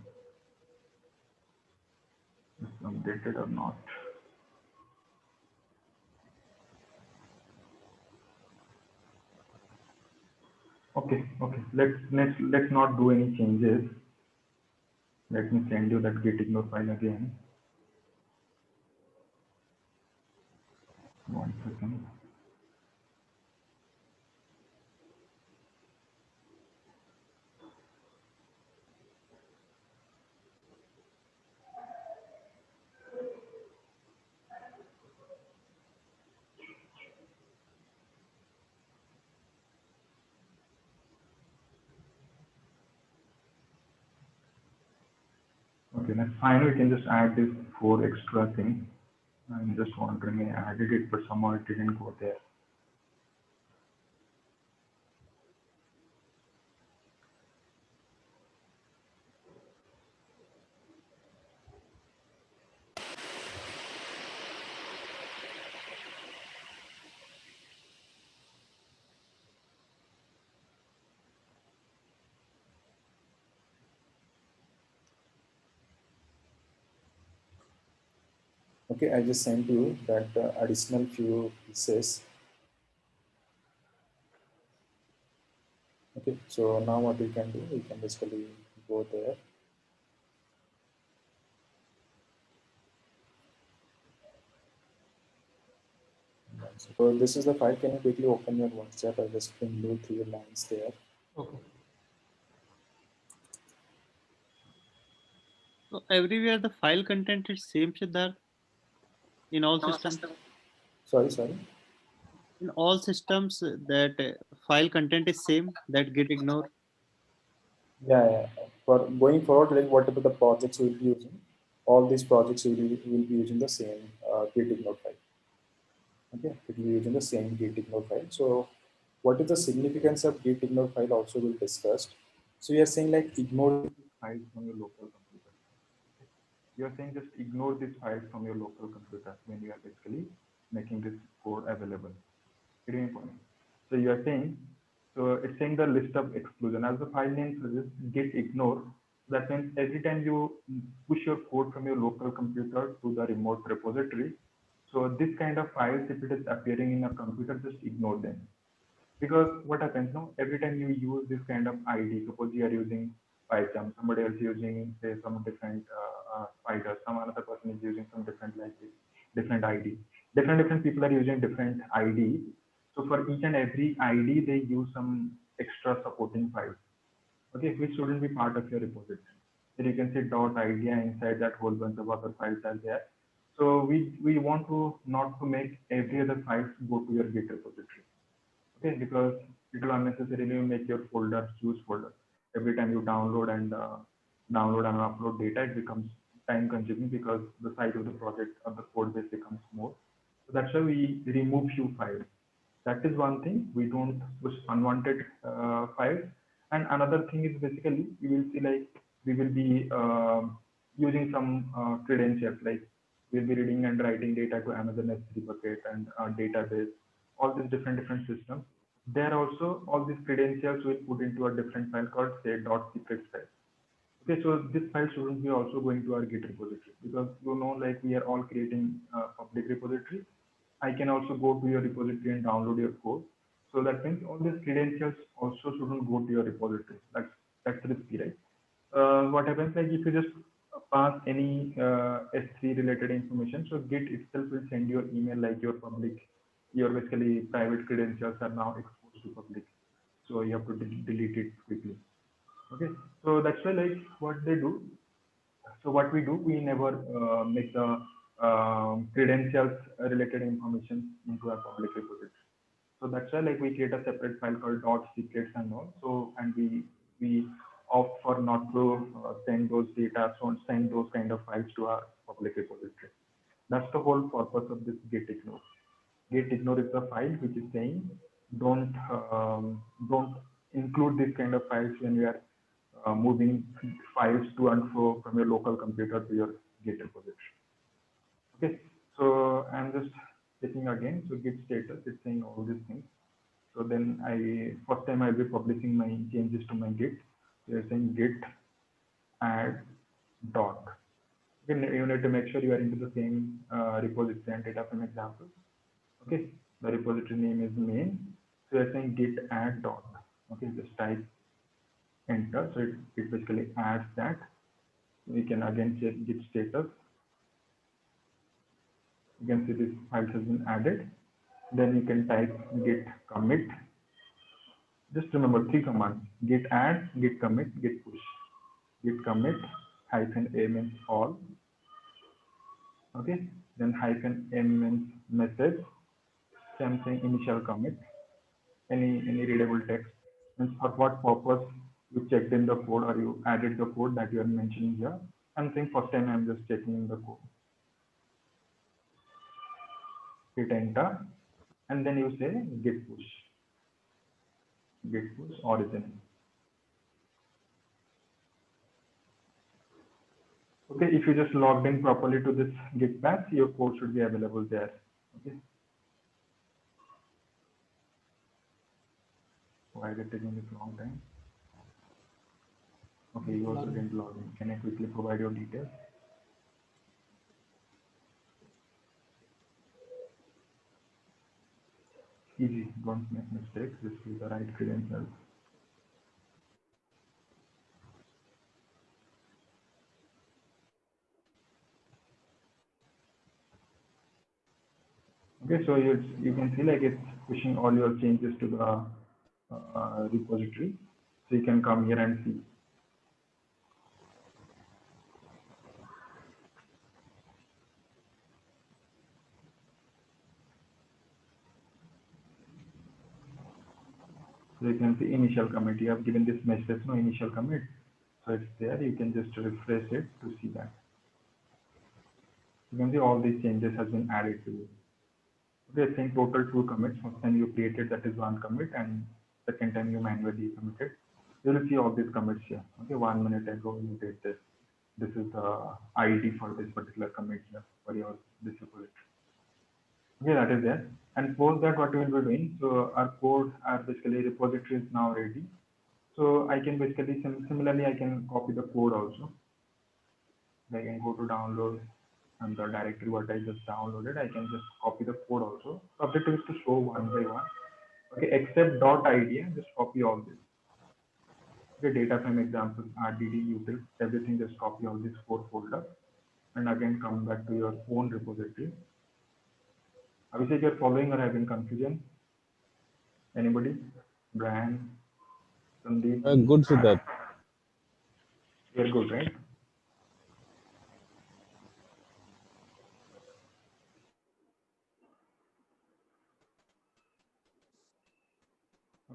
Is updated or not? Okay. Let's not do any changes. Let me send you that gitignore file again. One second. Okay, that's fine. We can just add this 4 extra things. I'm just wondering, I added it, but somehow it didn't go there. Okay, I just sent you that additional few pieces. Okay, so now what we can do, we can basically go there. So this is the file. Can you quickly open your WhatsApp? I just pinned you 3 lines there. Okay. So everywhere the file content is same, Siddharth, in all systems. Sorry. In all systems, that file content is same. That gitignore. Yeah. For going forward, like whatever the projects we'll be using, all these projects will be using the same gitignore file. Okay, it will be using the same gitignore file. So what is the significance of git ignore file also will discussed. So you are saying like ignore files from your local computer. You are saying just ignore these files from your local computer when you are basically making this code available. Getting my point? So you are saying, so it's saying the list of exclusion as the file name suggests, git ignore. That means every time you push your code from your local computer to the remote repository, so this kind of files, if it is appearing in a computer, just ignore them. Because what happens now, every time you use this kind of ID, suppose you are using PyCharm, somebody else using say some different spider, some another person is using some different like this, different ID. Different people are using different ID. So for each and every ID, they use some extra supporting files, okay, which shouldn't be part of your repository. Then you can say dot idea inside that whole bunch of other files are there. So we want to not to make every other files go to your Git repository. Okay, because it will unnecessarily make your folder huge folder. Every time you download and upload data, it becomes time consuming because the size of the project or the code base becomes more. So that's why we remove few files. That is one thing. We don't push unwanted files. And another thing is basically you will see like we will be using some credentials, like we'll be reading and writing data to Amazon S3 bucket and database, all these different systems. There also all these credentials will put into a different file called say .secrets file. Okay, so this file shouldn't be also going to our Git repository because you know like we are all creating a public repository. I can also go to your repository and download your code. So that means all these credentials also shouldn't go to your repository. That's risky, right? What happens like if you just pass any S3 related information, so Git itself will send you an email like your public, your basically private credentials are now exposed to public. So you have to delete it quickly. Okay, so that's why like what they do. So what we do, we never make the credentials related information into a public repository. So that's why like we create a separate file called .secrets and all. So and we opt for not to send those data, so send those kind of files to our public repository. That's the whole purpose of this git ignore. Git ignore is the file which is saying don't include this kind of files when you are moving files to and fro from your local computer to your Git repository. Okay, so I'm just checking again. So Git status, it's saying all these things. So then first time I'll be publishing my changes to my Git. So you're saying Git add dot. Okay, you need to make sure you are into the same repository and data frame example. Okay, the repository name is main. So you're saying git add dot. Okay, just type enter. So it basically adds that. We can again check git status. You can see this file has been added. Then you can type git commit. Just remember three commands: git add, git commit, git push. Git commit -a means all. Okay, then -m means message. Same thing, initial commit. Any readable text. Means for what purpose you checked in the code or you added the code that you are mentioning here. I'm saying first time I'm just checking in the code. Hit enter, and then you say git push origin. Okay, if you just logged in properly to this git patch, your code should be available there. Okay, why is it taking this long time? Okay, you also didn't log in. Can I quickly provide your details? Easy, don't make mistakes. Just use the right credentials. Okay, so you can see like it's pushing all your changes to the repository. So you can come here and see. So you can see initial commit. You have given this message, no initial commit. So it's there. You can just refresh it to see that. You can see all these changes has been added to you. Okay, it's saying total 2 commits. First time you created, that is 1 commit, and second time you manually committed. You will see all these commits here. Okay, 1 minute ago you did this. This is the ID for this particular commit here for your this repository. Okay, that is there. And post that, what we will be doing. So our code, our basically repository is now ready. So I can basically similarly I can copy the code also. I can go to download and the directory what I just downloaded. I can just copy the code also. Objective is to show one by one. Okay, except .id, just copy all this. Okay, data frame example, RDD, utils, everything. Just copy all these 4 folders, and again come back to your own repository. Abhishek, you're following or having confusion? Anybody? Brian, Sandeep, Good, Siddharth. you're good, right?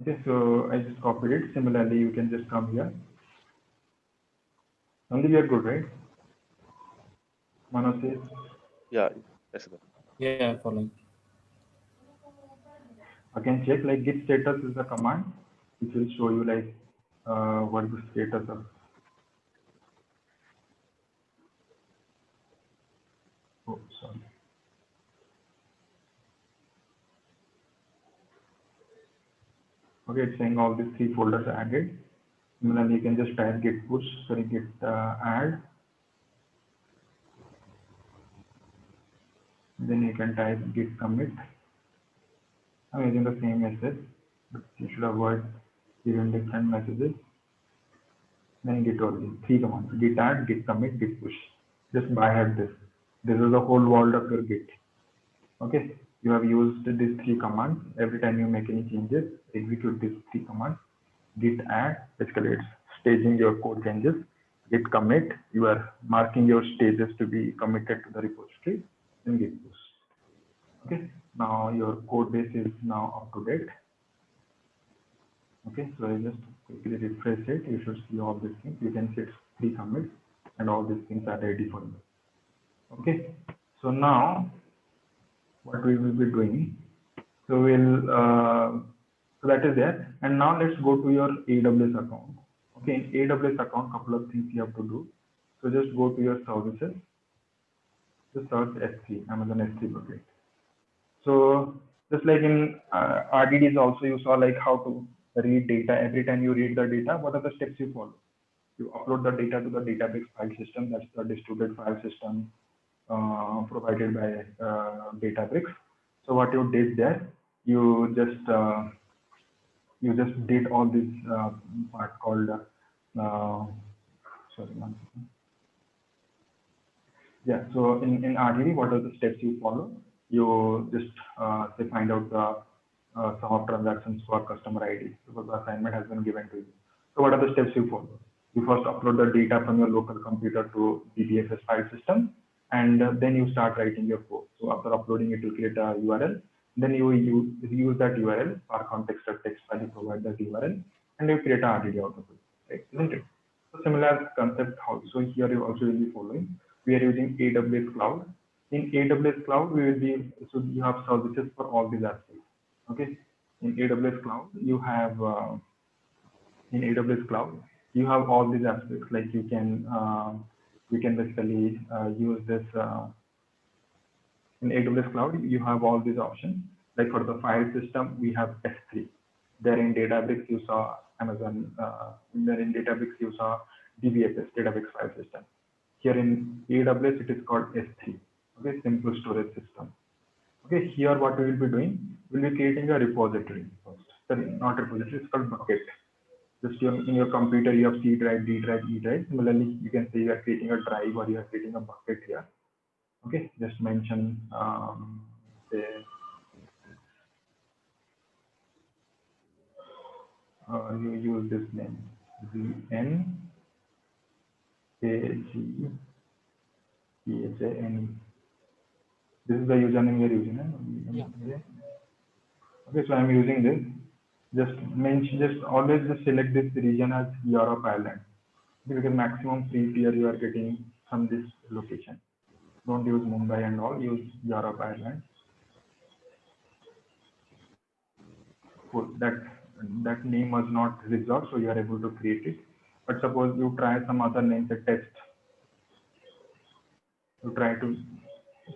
Okay, so I just copied it. Similarly, you can just come here. Sandeep, you're good, right? Manoj says, Yeah, yes, sir. Yeah, following. again check like git status is the command which will show you like what the status of. Oh, sorry. Okay, it's saying all these 3 folders are added. Similarly, you can just type git push, sorry, git add. Then you can type git commit. I'm using the same message, but you should avoid giving different messages. Then git only 3 commands: git add, git commit, git push. Just by head this. This is the whole world of your git. Okay, you have used these 3 commands. Every time you make any changes, execute these 3 commands. Git add, basically it's staging your code changes. Git commit, you are marking your stages to be committed to the repository. Then git push. Okay, now your code base is now up to date. Okay, so I just quickly refresh it. You should see all these things. You can see it's 3 commits and all these things are ready for you. Okay, so now what we will be doing, so so that is there. And now let's go to your AWS account. Okay, in AWS account, couple of things you have to do. So just go to your services, just search S3, Amazon S3 bucket. So just like in RDDs also, you saw like how to read data. Every time you read the data, what are the steps you follow? You upload the data to the Databricks file system. That's the distributed file system provided by Databricks. So what you did there, you just did all this part called sorry, one second. Yeah, so in RDD, what are the steps you follow? You just say find out the sum of transactions for customer ID, because the assignment has been given to you. So what are the steps you follow? You first upload the data from your local computer to DBFS file system, and then you start writing your code. So after uploading it, you create a URL. Then you use that URL, our context or text file, you provide that URL, and you create a RDD out of it, right? Isn't it? So similar concept also here you also will be following. We are using AWS Cloud. In AWS Cloud, we will be, so you have services for all these aspects. Okay. In AWS Cloud, you have all these aspects. Like you can basically use this in AWS Cloud. You have all these options. Like for the file system, we have S3. There in Databricks, you saw Amazon. There in Databricks, you saw DBFS, Databricks file system. Here in AWS, it is called S3. Okay, simple storage system. Okay, here what we will be doing, we'll be creating a repository first. Sorry, not repository, it's called bucket. Just in your computer, you have C drive, D drive, E drive. Similarly, you can say you are creating a drive or you are creating a bucket here. Okay, just mention say you use this name ZNKGPHANE. This is the username we are using. Yeah. Okay, so I'm using this. Just always just select this region as Europe Ireland, because maximum free tier you are getting from this location. Don't use Mumbai and all. Use Europe Ireland. that name was not resolved, so you are able to create it. But suppose you try some other name, say test. You try to,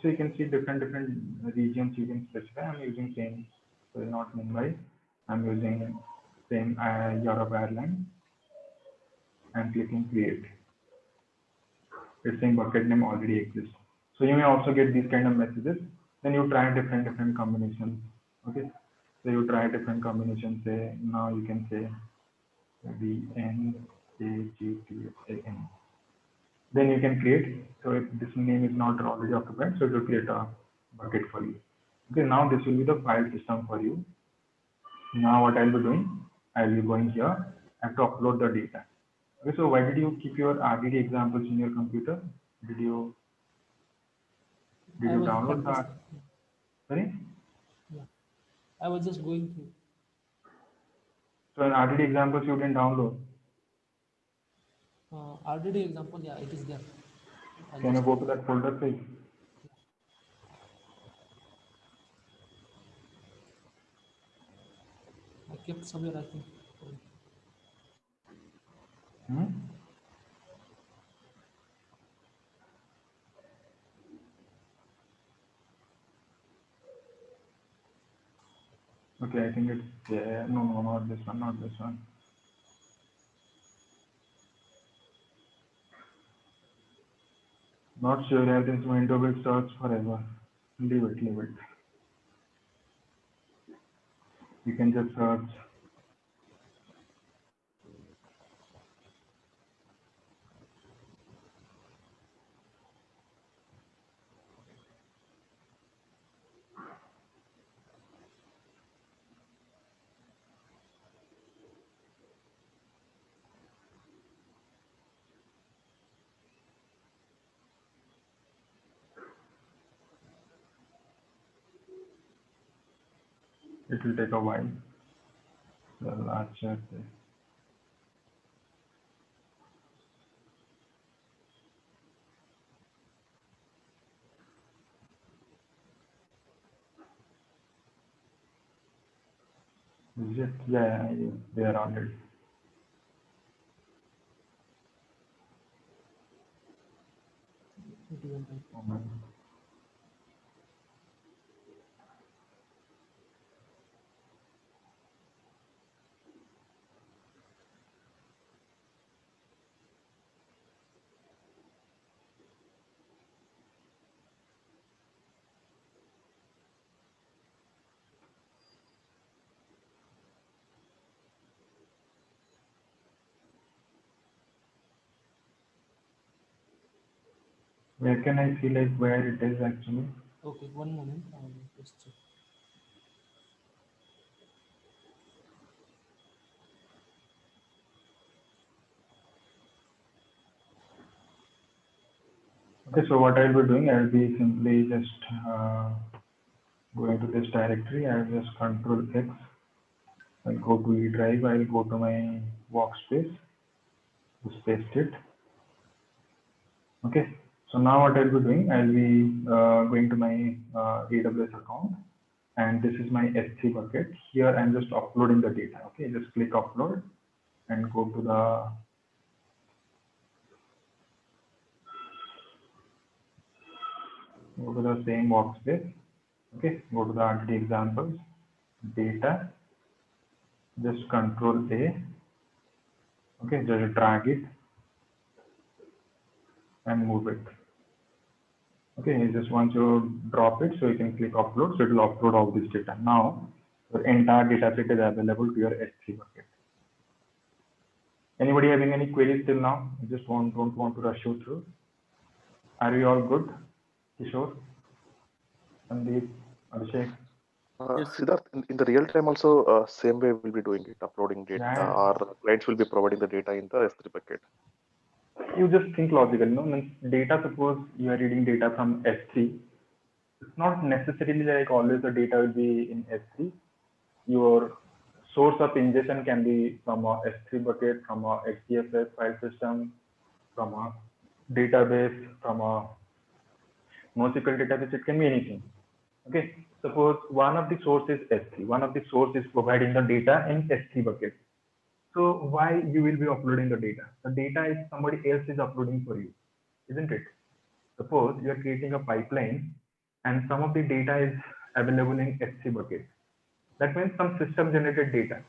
so you can see different regions you can specify. I'm using same, so not Mumbai. I'm using same Europe Airlines. I'm clicking create. It's saying bucket name already exists. So you may also get these kind of messages. Then you try different combinations. Okay. So you try different combinations. Say now you can say VNAGTAN. Then you can create. So if this name is not already occupied, so it will create a bucket for you. Okay. Now this will be the file system for you. Now what I'll be doing, I'll be going here. I have to upload the data. Okay. So why did you keep your RDD examples in your computer? Did you I was download that? practicing. Sorry? Yeah, I was just going through. So in RDD examples you didn't download. RDD example, yeah, it is there. Can you go to that folder please? I kept somewhere, I think. Hmm? Okay, I think it's there. No, not this one, not this one. Not sure if this window will search forever. Leave it, leave it. You can just search. It will take a while. The last chat. Is it? Yeah, they are on it. Moment. Where can I see like where it is actually? Okay, one moment. I will just check. Okay, so what I'll be doing, I'll be simply just going to this directory. I'll just Control X. I'll go to E drive. I'll go to my workspace. Just paste it. Okay. So now what I'll be doing, I'll be going to my AWS account, and this is my S3 bucket. Here I'm just uploading the data. Okay, just click upload and go to the same workspace. Okay, go to the RTD examples, data, just Control A. Okay, just drag it and move it. Okay, just once you drop it, so you can click upload, so it will upload all this data. Now, your entire data set is available to your S3 bucket. Anybody having any queries till now? I just don't want to rush you through. Are we all good? Kishore, Sandeep, Abhishek? Yes. Siddharth, in the real time also, same way we'll be doing it, uploading data. Yeah. Our clients will be providing the data in the S3 bucket. You just think logical, no? Means data, suppose you are reading data from S3. It's not necessarily like always the data will be in S3. Your source of ingestion can be from a S3 bucket, from a HDFS file system, from a database, from a NoSQL database. It can be anything. Okay, suppose one of the source is S3, one of the source is providing the data in S3 bucket. So why you will be uploading the data? The data is somebody else is uploading for you, isn't it? Suppose you are creating a pipeline and some of the data is available in S3 bucket. That means some system generated data.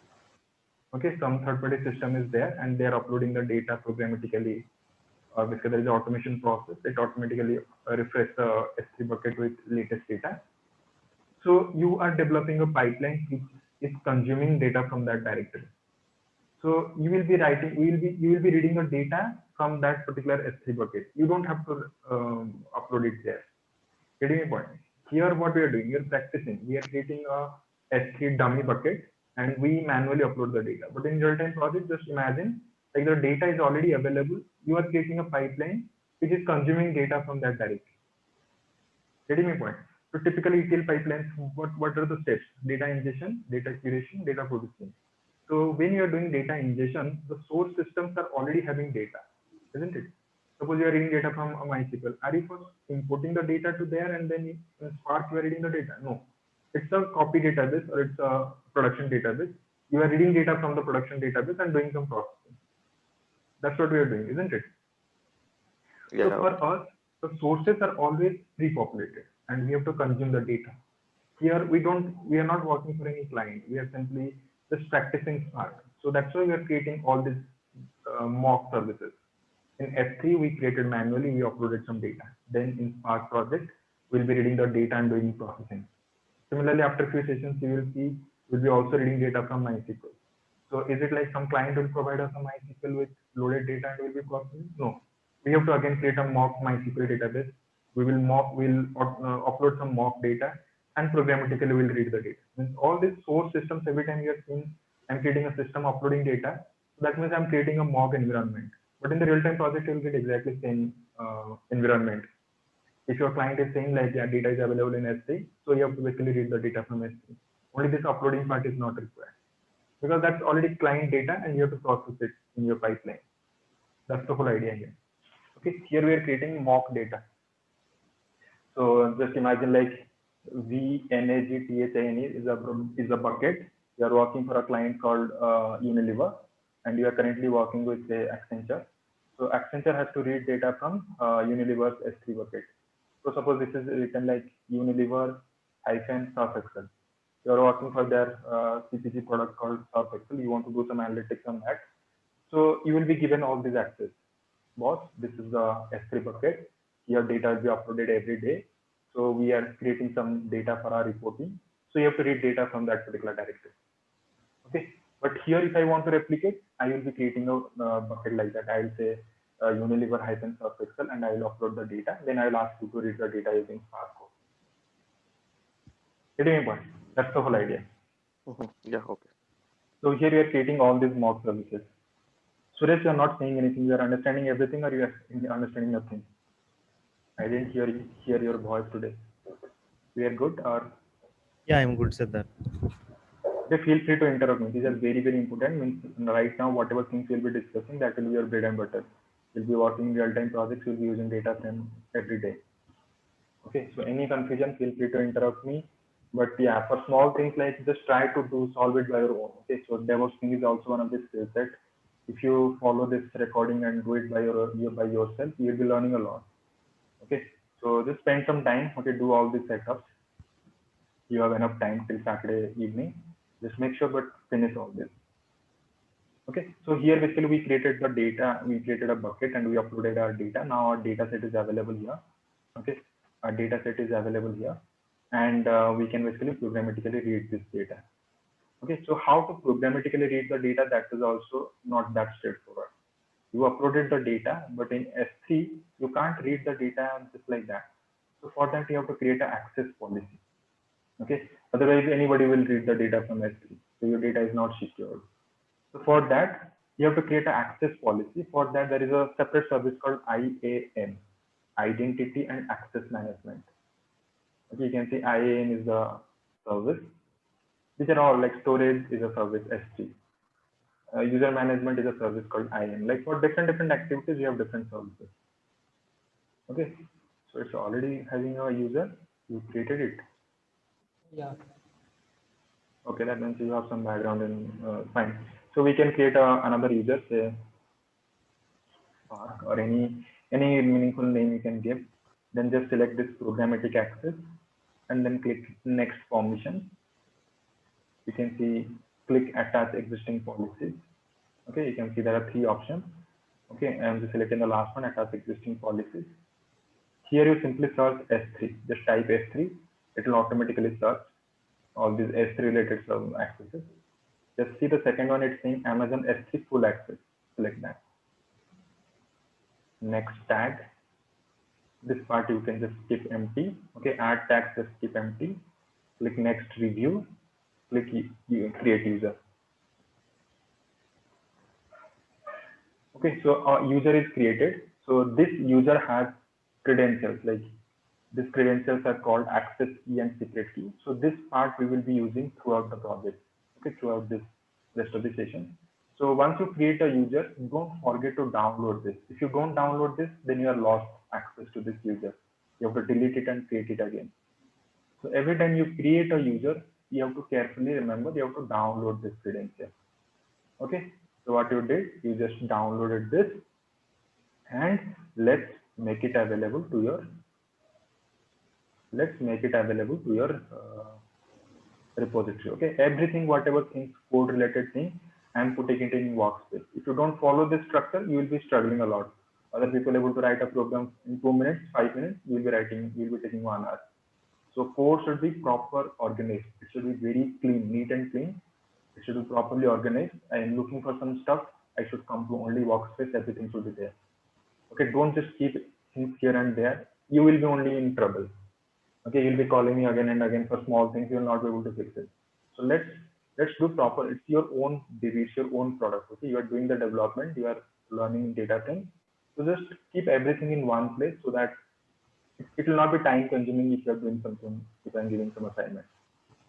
Okay, some third party system is there and they are uploading the data programmatically. Because there is an automation process, it automatically refresh the S3 bucket with latest data. So you are developing a pipeline which is consuming data from that directory. So you will be writing, you will be reading the data from that particular S3 bucket. You don't have to upload it there. Getting my point? Here, what we are doing, we are practicing. We are creating a S3 dummy bucket, and we manually upload the data. But in real-time project, just imagine like the data is already available. You are creating a pipeline which is consuming data from that directory. Getting my point? So typically ETL pipelines, what are the steps? Data ingestion, data curation, data processing. So when you are doing data ingestion, the source systems are already having data, isn't it? Suppose you are reading data from a MySQL. Are you first importing the data to there and then in Spark you are reading the data? No, it's a copy database or it's a production database. You are reading data from the production database and doing some processing. That's what we are doing, isn't it? Yeah. So for us, the sources are always pre-populated and we have to consume the data. Here we are not working for any client. We are simply just practicing Spark. So that's why we are creating all these mock services. In S3, we created manually, we uploaded some data. Then in Spark project, we'll be reading the data and doing processing. Similarly, after a few sessions, you will see we'll be also reading data from MySQL. So is it like some client will provide us a MySQL with loaded data and will be processing? No. We have to again create a mock MySQL database. We'll upload some mock data and programmatically we'll read the data. Means all these source systems, every time you are seeing I'm creating a system uploading data, that means I'm creating a mock environment. But in the real-time project, you'll get exactly same environment. If your client is saying like, yeah, data is available in S3, so you have to basically read the data from S3. Only this uploading part is not required because that's already client data and you have to process it in your pipeline. That's the whole idea here. Okay, here we are creating mock data. So just imagine like VNAGTHINE is a bucket. You are working for a client called Unilever, and you are currently working with say Accenture. So Accenture has to read data from Unilever's S3 bucket. So suppose this is written like Unilever Surf Excel. You are working for their CPG product called Surf Excel. You want to do some analytics on that. So you will be given all these access. Boss, this is the S3 bucket. Your data will be uploaded every day. So we are creating some data for our reporting. So you have to read data from that particular directory. Okay. But here, if I want to replicate, I will be creating a bucket like that. I will say Unilever-Surf Excel and I will upload the data. Then I will ask you to read the data using Spark. Getting my point? That's the whole idea. Yeah, okay. So here we are creating all these mock services. Suresh, you are not saying anything. You are understanding everything or you are understanding nothing? I didn't hear your voice today. We are good or? Yeah, I'm good, Siddharth. Okay, feel free to interrupt me. These are very, very important. Means right now, whatever things we'll be discussing, that will be your bread and butter. We'll be working real-time projects. We'll be using data frame every day. Okay, so any confusion, feel free to interrupt me. But yeah, for small things like just try to solve it by your own. Okay, so DevOps thing is also one of the skill set. If you follow this recording and do it by yourself, you'll be learning a lot. Okay, so just spend some time. Okay, do all these setups. You have enough time till Saturday evening. Just make sure but finish all this. Okay, so here basically we created the data, we created a bucket and we uploaded our data. Now our data set is available here. Okay, our data set is available here and we can basically programmatically read this data. Okay, so how to programmatically read the data, that is also not that straightforward. You uploaded the data, but in S3, you can't read the data just like that. So for that, you have to create an access policy. Okay, otherwise anybody will read the data from S3. So your data is not secured. So for that, you have to create an access policy. For that, there is a separate service called IAM, Identity and Access Management. Okay, you can see IAM is the service. These are all like storage is a service S3. User management is a service called IAM. Like for different activities, you have different services. Okay, so it's already having a user. You created it. Yeah. Okay, that means you have some background in fine. So we can create another user, say Spark or any meaningful name you can give. Then just select this programmatic access and then click next permission. You can see click attach existing policies. Okay, you can see there are 3 options. Okay, I'm just selecting the last one, attach existing policies. Here you simply search S3. Just type S3. It will automatically search all these S3 related accesses. Just see the second one, it's saying Amazon S3 full access. Select that. Next tag. This part you can just skip empty. Okay, add tags, just skip empty. Click next review. Click create user. Okay, so our user is created. So this user has credentials, like these credentials are called access key and secret key. So this part we will be using throughout the project, okay, throughout this rest of the session. So once you create a user, don't forget to download this. If you don't download this, then you are lost access to this user. You have to delete it and create it again. So every time you create a user, you have to carefully remember you have to download this credential. Okay, so what you did, you just downloaded this and let's make it available to your repository. Okay, everything, whatever things, code related thing, I'm putting it in workspace. If you don't follow this structure, you will be struggling a lot. Other people able to write a program in 2 minutes, 5 minutes, you will be taking 1 hour. So code should be proper organized. It should be very clean, neat and clean. It should be properly organized. I am looking for some stuff. I should come to only workspace. Everything should be there. Okay, don't just keep things here and there. You will be only in trouble. Okay, you'll be calling me again and again for small things. You will not be able to fix it. So let's do proper. It's your own baby. It's your own product. Okay, you are doing the development. You are learning data things. So just keep everything in one place so that it will not be time consuming if you are doing something. If I'm giving some assignment.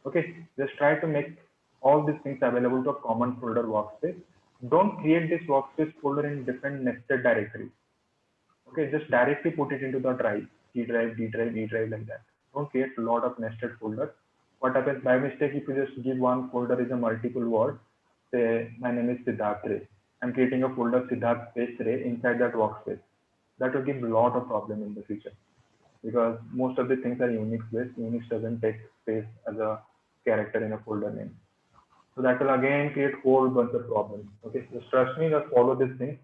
Okay, just try to make all these things available to a common folder workspace. Don't create this workspace folder in different nested directories. Okay, just directly put it into the drive, C drive, D drive, E drive, like that. Don't create a lot of nested folders. What happens by mistake if you just give one folder is a multiple word, say my name is Siddharth Ray. I'm creating a folder Siddharth space Ray inside that workspace. That will give a lot of problem in the future because most of the things are Unix based. Unix doesn't take space as a character in a folder name. So that will again create whole bunch of problems. Okay, just trust me, just follow this thing.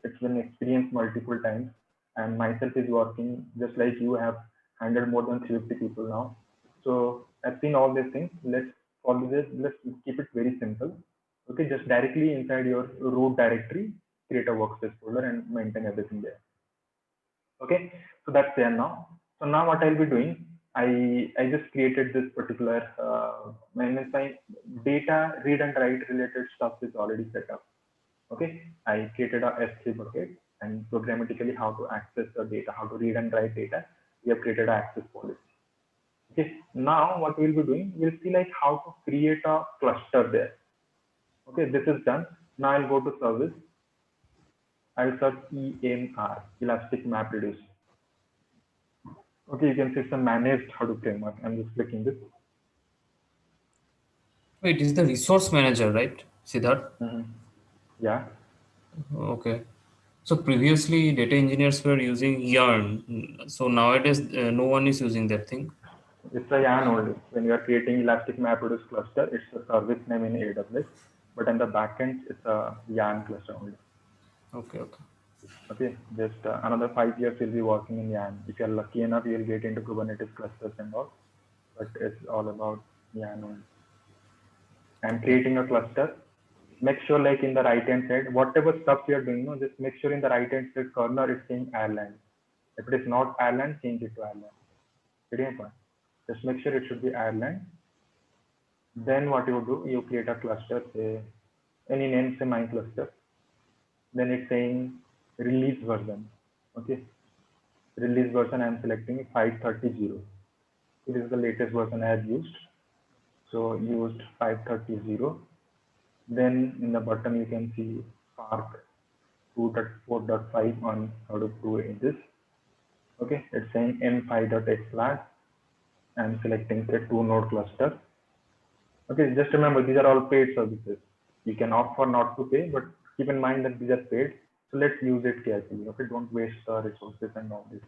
It's been experienced multiple times, and myself is working just like you have handled more than 350 people now. So I've seen all these things. Let's follow this. Let's keep it very simple. Okay, just directly inside your root directory, create a workspace folder and maintain everything there. Okay, so that's there now. So now what I'll be doing, I just created this particular my data read and write related stuff is already set up. Okay, I created a S3 bucket and programmatically how to access the data, how to read and write data. We have created an access policy. Okay, now what we'll be doing, we'll see like how to create a cluster there. Okay, this is done. Now I'll go to service. I'll search EMR, Elastic Map Reduce. Okay, you can see it's a managed Hadoop framework. I'm just clicking this. Wait, is the resource manager, right, Siddharth? Yeah. Okay. So previously data engineers were using Yarn. So nowadays no one is using that thing. It's a YARN only. When you are creating Elastic MapReduce cluster, it's a service name in AWS, but in the backend, it's a YARN cluster only. Okay, okay. Okay, just another 5 years you'll be working in YARN. If you're lucky enough, you'll get into Kubernetes clusters and all, but it's all about YARN only. And creating a cluster, make sure like in the right hand side, whatever stuff you're doing, just make sure in the right hand side corner it's saying Ireland. If it is not Ireland, change it to Ireland. Getting a point? Just make sure it should be Ireland. Then what you do, you create a cluster, say any name, say my cluster. Then it's saying release version. Okay, release version I'm selecting 530. It is the latest version I have used. So used 530. Then in the bottom you can see Spark 2.4.5 on how to do this. Okay, it's saying m5.x flag. I'm selecting the 2-node cluster. Okay, just remember these are all paid services. You can opt for not to pay, but keep in mind that these are paid. So let's use it carefully. Okay, don't waste the resources and all this.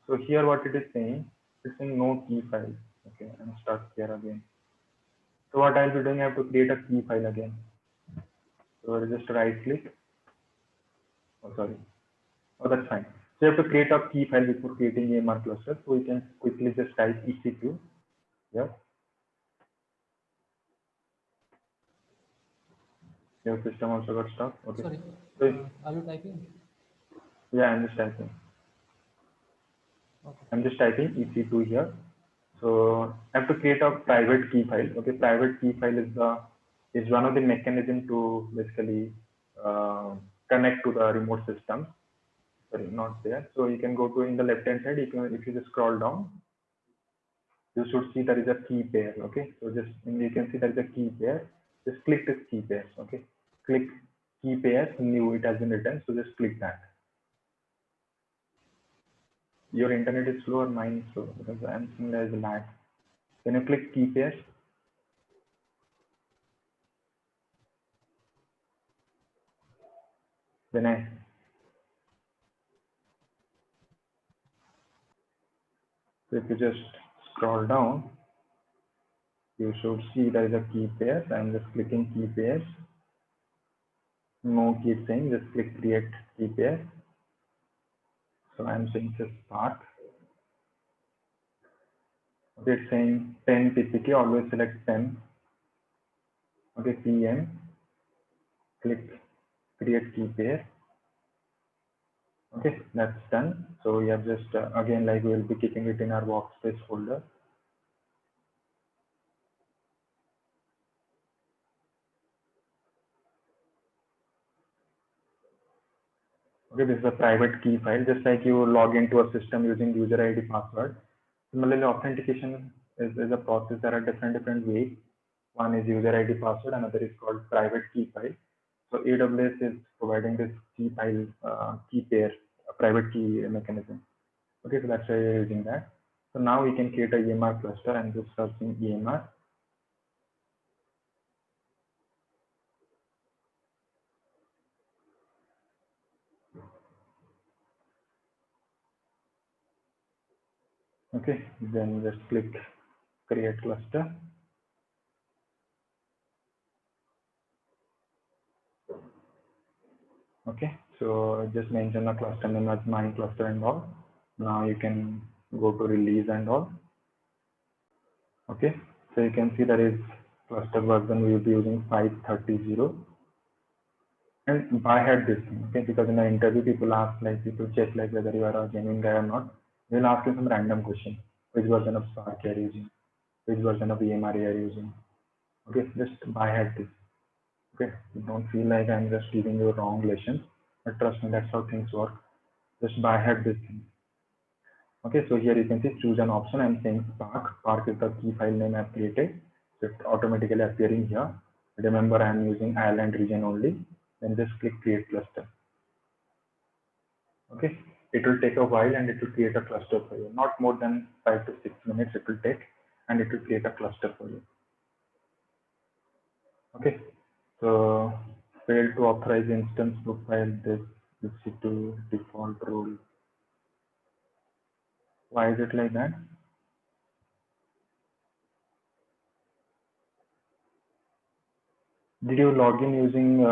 So here what it is saying, it's saying no key file. Okay, I'm stuck here again. So what I'll be doing, I have to create a key file again. So I'll just right click. Oh, sorry. Oh, that's fine. So you have to create a key file before creating EMR cluster. So you can quickly just type EC2. Yeah. Your system also got stuck. Okay. Sorry, So, are you typing? yeah, I'm just typing. Okay. I'm just typing EC2 here. So I have to create a private key file. Okay, private key file is one of the mechanism to basically connect to the remote system. Sorry, not there. So you can go to in the left hand side. If you just scroll down, you should see there is a key pair. Okay, so just you can see there is a key pair. Just click this key pair. Okay, click key pair. New, it has been written. So just click that. Your internet is slow or mine is slow because I'm seeing there is a lag. Can you click key pairs? Then so if you just scroll down, you should see there is a key pairs. I'm just clicking key pairs. No keep saying, just click create key pair. So I'm saying just Spark. Okay, it's saying 10 PPK, always select 10. Okay, PM, click create key pair. Okay, that's done. So we have just again, like we'll be keeping it in our workspace folder. Okay, this is a private key file, just like you log into a system using user ID password. Similarly, authentication is a process. There are different ways. One is user ID password, another is called private key file. So AWS is providing this key file, key pair, a private key mechanism. Okay, so that's why we're using that. So now we can create a EMR cluster and just searching EMR. Okay, then just click create cluster. Okay, so just mention the cluster name as my cluster and all. Now you can go to release and all. Okay, so you can see there is cluster version we will be using 5.30. And why had this thing? Okay, because in the interview people ask, like people check like whether you are a genuine guy or not. They'll ask you some random question. Which version of Spark you are using? Which version of EMR you are using? Okay, just why had this? Okay, don't feel like I'm just giving you wrong lessons, but trust me, that's how things work. Just by head this thing. Okay, so here you can see choose an option. I'm saying Spark. Spark is the key file name I've created. So it's automatically appearing here. Remember, I'm using Ireland region only. Then just click create cluster. Okay, it will take a while and it will create a cluster for you. Not more than 5 to 6 minutes it will take, and it will create a cluster for you. Okay, so failed to authorize instance profile this EC2 default rule. Why is it like that? Did you log in using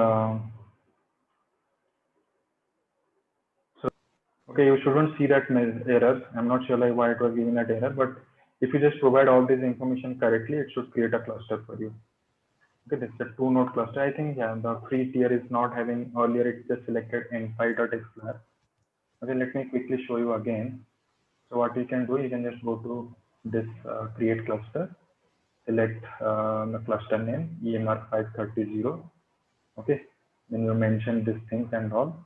okay, you shouldn't see that error. I'm not sure like why it was giving that error, but if you just provide all this information correctly, it should create a cluster for you. Okay, this is a 2-node cluster. I think yeah, the free tier is not having, earlier it just selected n5.xflar. Okay, let me quickly show you again. So what you can do, you can just go to this create cluster, select the cluster name EMR 5.30. Okay, then you mention these things and all.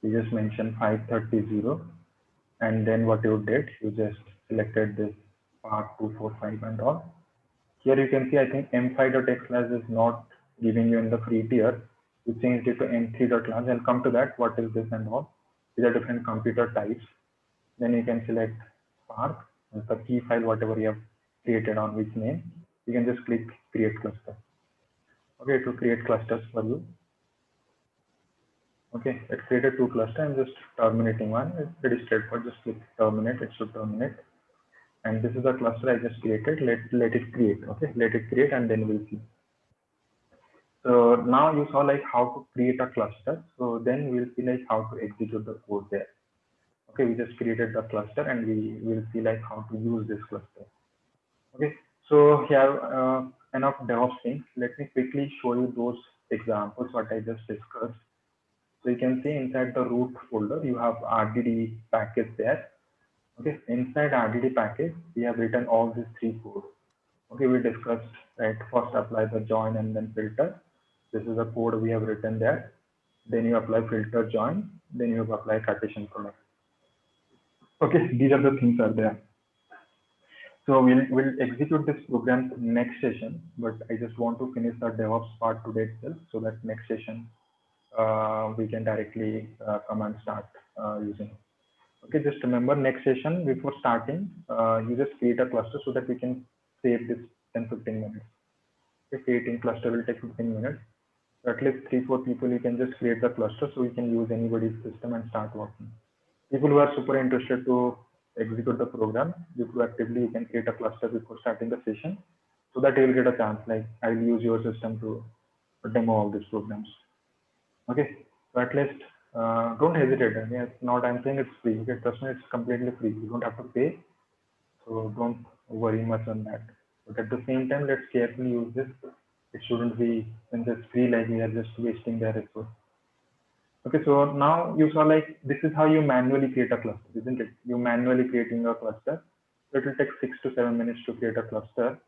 You just mention 5.30, and then what you did, you just selected this part 245 and all. Here you can see, I think m5.xlaz is not giving you in the free tier. You changed it to m3.laz. I'll come to that. What is this and all? These are different computer types. Then you can select Spark, the key file, whatever you have created on which name. You can just click create cluster. Okay, to create clusters for you. Okay, it created 2 clusters. I'm just terminating one. It's pretty straightforward. Just click terminate. It should terminate. And this is the cluster I just created. Let it create. Okay, let it create, and then we'll see. So now you saw like how to create a cluster. So then we'll see like how to execute the code there. Okay, we just created the cluster, and we will see like how to use this cluster. Okay, so here enough DevOps things. Let me quickly show you those examples what I just discussed. So you can see inside the root folder, you have RDD package there. Okay, inside RDD package, we have written all these 3 codes. Okay, we discussed, right? First apply the join and then filter. This is the code we have written there. Then you apply filter join. Then you apply partition product. Okay, these are the things are there. So we'll execute this program next session, but I just want to finish the DevOps part today itself, so that next session we can directly come and start using. Okay, just remember next session before starting, you just create a cluster so that we can save this 10-15 minutes. Okay, creating cluster will take 15 minutes. So at least 3-4 people you can just create the cluster so we can use anybody's system and start working. People who are super interested to execute the program, you proactively you can create a cluster before starting the session, so that you will get a chance. Like I will use your system to demo all these programs. Okay, so at least don't hesitate. I mean, it's not. I'm saying it's free. Okay, trust me, it's completely free. You don't have to pay, so don't worry much on that. But at the same time, let's carefully use this. It shouldn't be when it's free, like we are just wasting their resource. Okay, so now you saw like this is how you manually create a cluster, isn't it? You manually creating a cluster. So it will take 6 to 7 minutes to create a cluster.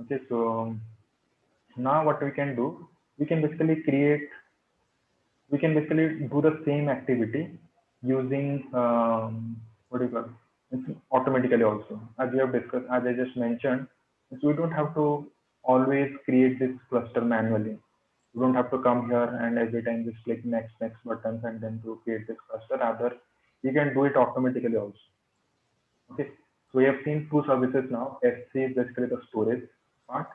Okay, so now what we can do, we can basically do the same activity using what do you call it? Automatically also. As we have discussed, as I just mentioned, so we don't have to always create this cluster manually. You don't have to come here and every time just click next buttons and then to create this cluster. Rather, you can do it automatically also. Okay, so we have seen 2 services now. SC is basically the storage part.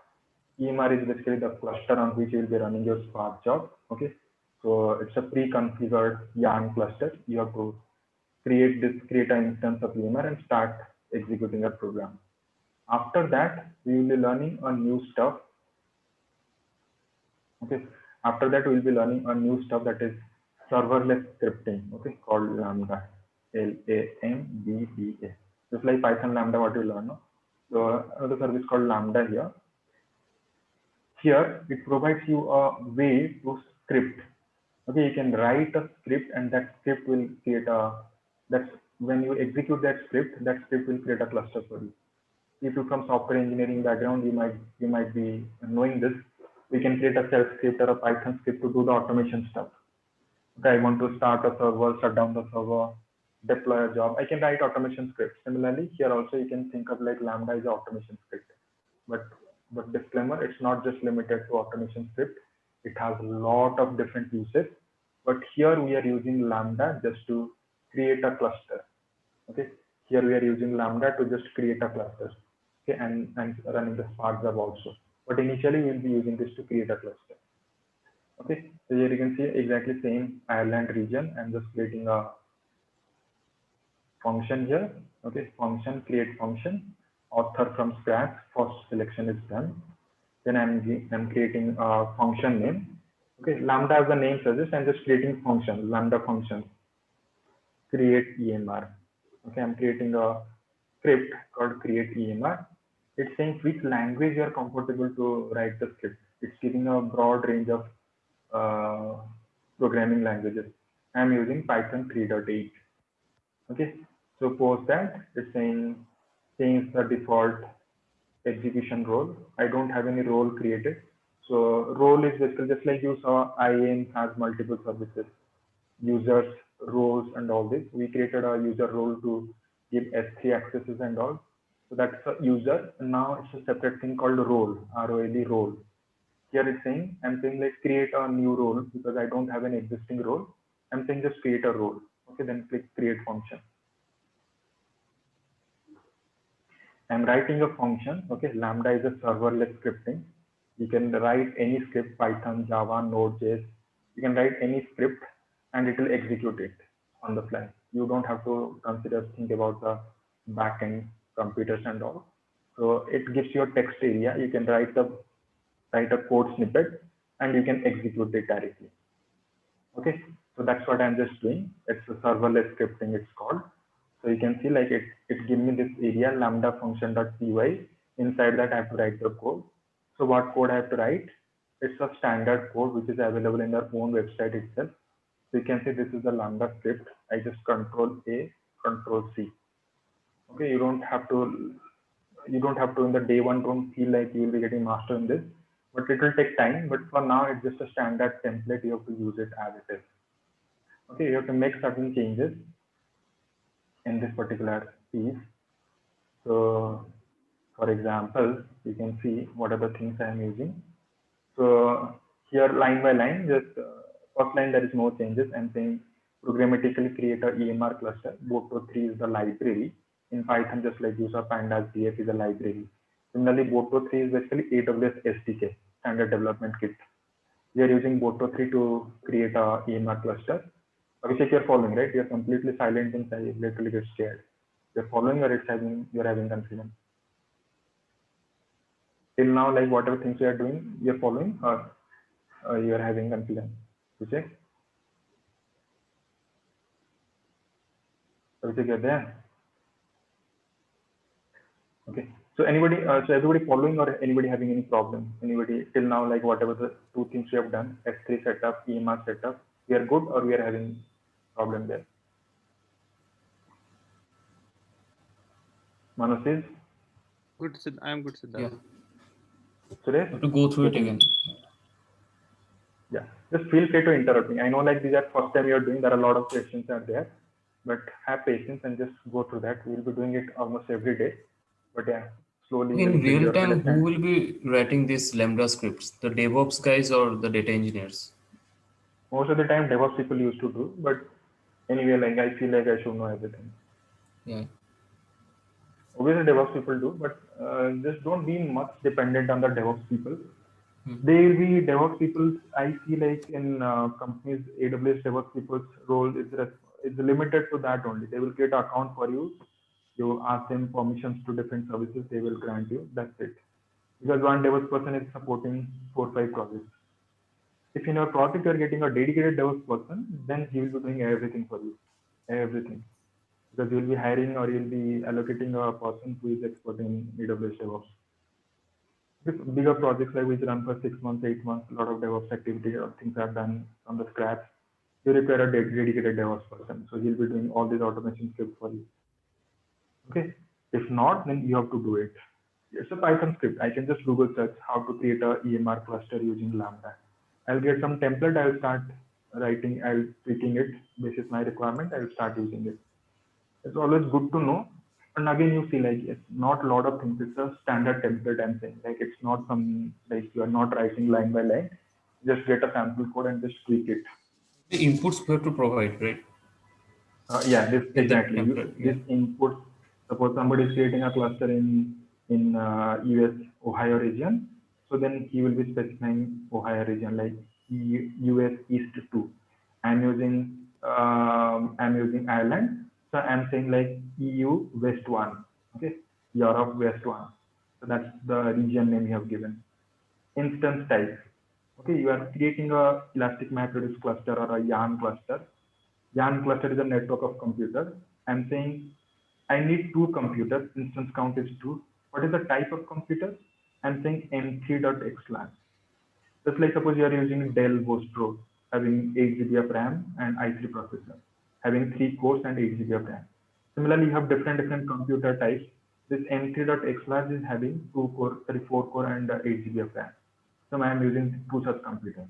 EMR is basically the cluster on which you will be running your Spark job. Okay, so it's a pre-configured Yarn cluster. You have to create an instance of EMR and start executing a program. After that, we will be learning a new stuff. Okay, after that we'll be learning a new stuff that is serverless scripting. Okay, called Lambda, Lambda. Just like Python Lambda, what you learn. No? So another service called Lambda here. Here it provides you a way to script. Okay, you can write a script, and that script will create that's when you execute that script will create a cluster for you. If you're from software engineering background, you might be knowing this. We can create a shell script or a Python script to do the automation stuff. Okay, I want to start a server, shut down the server, deploy a job. I can write automation scripts. Similarly, here also you can think of like Lambda is an automation script. But disclaimer, it's not just limited to automation script. It has a lot of different uses. But here we are using Lambda just to create a cluster. Okay, here we are using Lambda to just create a cluster. Okay, and running the Spark job also. But initially we'll be using this to create a cluster. Okay, so here you can see exactly same Ireland region. I'm just creating a function here. Okay, function, create function, author from scratch. First selection is done. Then I'm creating a function name. Okay, Lambda as the name suggests, I'm just creating function, Lambda function, create EMR. Okay, I'm creating a script called create EMR. It's saying which language you are comfortable to write the script. It's giving a broad range of programming languages. I'm using Python 3.8. Okay, so post that, it's saying change the default execution role. I don't have any role created. So role is basically just like you saw, IAM has multiple services, users, roles, and all this. We created a user role to give S3 accesses and all. So that's a user. And now it's a separate thing called role, ROLE role. Here it's saying, I'm saying like create a new role because I don't have an existing role. I'm saying just create a role. Okay, then click create function. I'm writing a function. Okay, Lambda is a serverless scripting. You can write any script, Python, Java, Node.js. You can write any script and it will execute it on the fly. You don't have to think about the backend computers and all. So it gives you a text area. You can write a code snippet and you can execute it directly. Okay, so that's what I'm just doing. It's a serverless scripting, it's called. So you can see like it gives me this area lambda function.py. Inside that I have to write the code. So what code I have to write? It's a standard code which is available in their own website itself. So you can see this is the lambda script. I just control A, control C. Okay, you don't have to in the day one, don't feel like you will be getting master in this, but it will take time. But for now, it's just a standard template. You have to use it as it is. Okay, you have to make certain changes in this particular piece. So for example, you can see what are the things I am using. So here line by line, just first line there is no changes. I'm saying programmatically create a EMR cluster. Boto3 is the library. In Python, just like use of pandas, DF is a library. Similarly, Boto3 is basically AWS SDK, standard development kit. We are using Boto3 to create a EMR cluster. Abhishek, you're following, right? You're completely silent inside, literally get scared. You're following or you're having confusion? Till now, like whatever things you are doing, you're following or you're having confusion? Abhishek? Abhishek, you're there? Okay. So anybody, so everybody following or anybody having any problem? Anybody till now, like whatever the two things we have done, S3 setup, EMR setup, we are good or we are having problem there? Manus is? Good, I am good, Siddharth. Yeah. Suresh? Have to go through it again. Yeah, just feel free to interrupt me. I know like these are first time you're doing, there are a lot of questions are there, but have patience and just go through that. We'll be doing it almost every day, but yeah, slowly. In real time, who will be writing these Lambda scripts? The DevOps guys or the data engineers? Most of the time DevOps people used to do, but anyway, like I feel like I should know everything. Yeah. Obviously DevOps people do, but just don't be much dependent on the DevOps people. They will be DevOps people. I feel like in companies, AWS DevOps people's role is limited to that only. They will create an account for you. You ask them permissions to different services, they will grant you. That's it. Because one DevOps person is supporting 4 or 5 projects. If in your project you are getting a dedicated DevOps person, then he will be doing everything for you, everything. Because you will be hiring or you'll be allocating a person who is expert in AWS DevOps. With bigger projects like which run for 6 months, 8 months, a lot of DevOps activity or things are done from the scratch. You require a dedicated DevOps person. So he'll be doing all these automation scripts for you. Okay. If not, then you have to do it. It's a Python script. I can just Google search how to create a EMR cluster using Lambda. I'll get some template. I'll start writing. I'll tweaking it. This is my requirement. I'll start using it. It's always good to know. And again, you see like it's not a lot of things. It's a standard template. I'm saying like it's not some like you are not writing line by line. Just get a sample code and just tweak it. The inputs we have to provide, right? Yeah, this exactly. Yeah. This input. Suppose somebody is creating a cluster in US Ohio region, so then he will be specifying Ohio region like US East 2. I'm using Ireland, so I'm saying like EU West 1. Okay, Europe West 1. So that's the region name you have given. Instance type. Okay, you are creating a Elastic MapReduce cluster or a YARN cluster. YARN cluster is a network of computers. I'm saying I need 2 computers. Instance count is 2. What is the type of computer? I'm saying M3.xlan. Just like suppose you are using Dell Vostro, having 8 GB of RAM and i3 processor, having 3 cores and 8 GB of RAM. Similarly, you have different computer types. This M3.xlan is having 4 core and 8 GB of RAM. So I am using 2 such computers.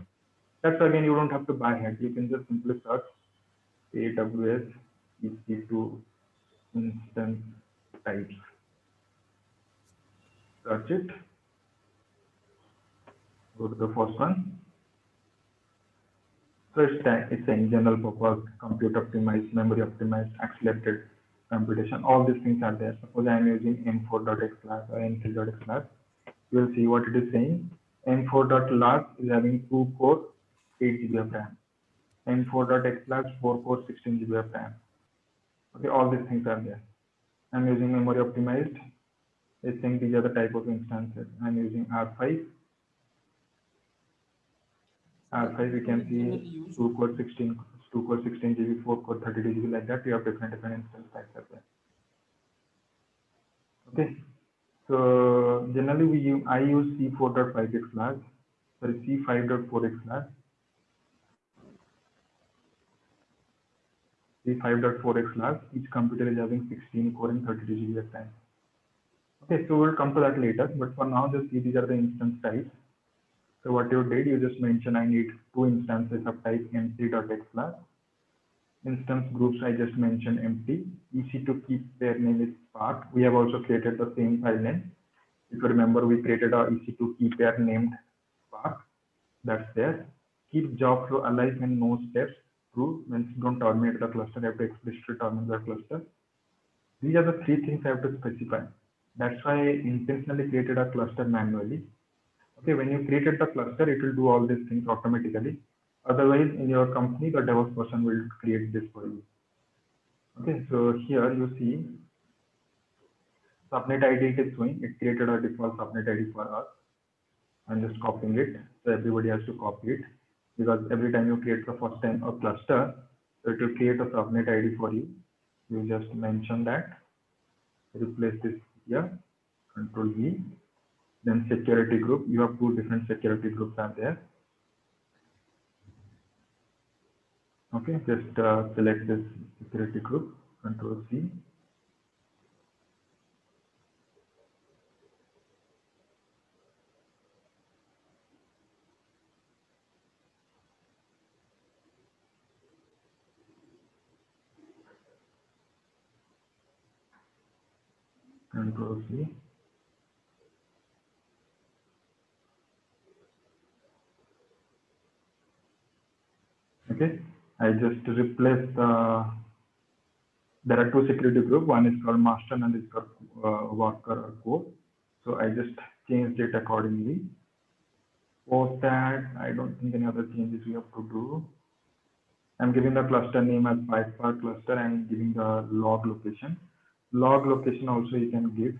That's again, you don't have to buy it. You can just simply search AWS EC2 instance types. Search it. Go to the first one. So it's saying general purpose, compute optimized, memory optimized, accelerated, computation. All these things are there. Suppose I am using m4.xlars or m3.xlars. You will see what it is saying. m4.lars is having 2 core, 8 GB of RAM. m4.xlars 4 core, 16 GB of RAM. Okay, all these things are there. I'm using memory optimized. It's saying these are the type of instances. I'm using R5. R5 we can see 2 core 16 GB, 4 core 32 GB, like that. You have different instance types as well. Okay, so generally I use C4.5xlars, sorry, C5.4xlars. C5.4xlars. Each computer is having 16 core and 32 GB of RAM. Okay, so we'll come to that later, but for now just see these are the instance types. So what you did, you just mentioned I need 2 instances of type m3.xlars. Instance groups I just mentioned empty. EC2 keep their name is Spark. We have also created the same file name. If you remember, we created our EC2 key pair named Spark. That's there. Keep job flow alive and no steps. True. Means don't terminate the cluster. You have to explicitly terminate the cluster. These are the 3 things I have to specify. That's why I intentionally created a cluster manually. Okay, when you created the cluster, it will do all these things automatically. Otherwise, in your company, the DevOps person will create this for you. Okay, so here you see subnet ID it is showing. It created a default subnet ID for us. I'm just copying it. So everybody has to copy it, because every time you create the first time a cluster, so it will create a subnet ID for you. You just mention that. Replace this here. Control V. Then security group. You have 2 different security groups are there. Okay, just select this security group. Control C. Control C. Okay, I just replaced there are 2 security groups. One is called master and is called worker or core. So I just changed it accordingly. Post that, I don't think any other changes we have to do. I'm giving the cluster name as PySpark cluster and giving the log location. Log location also you can give.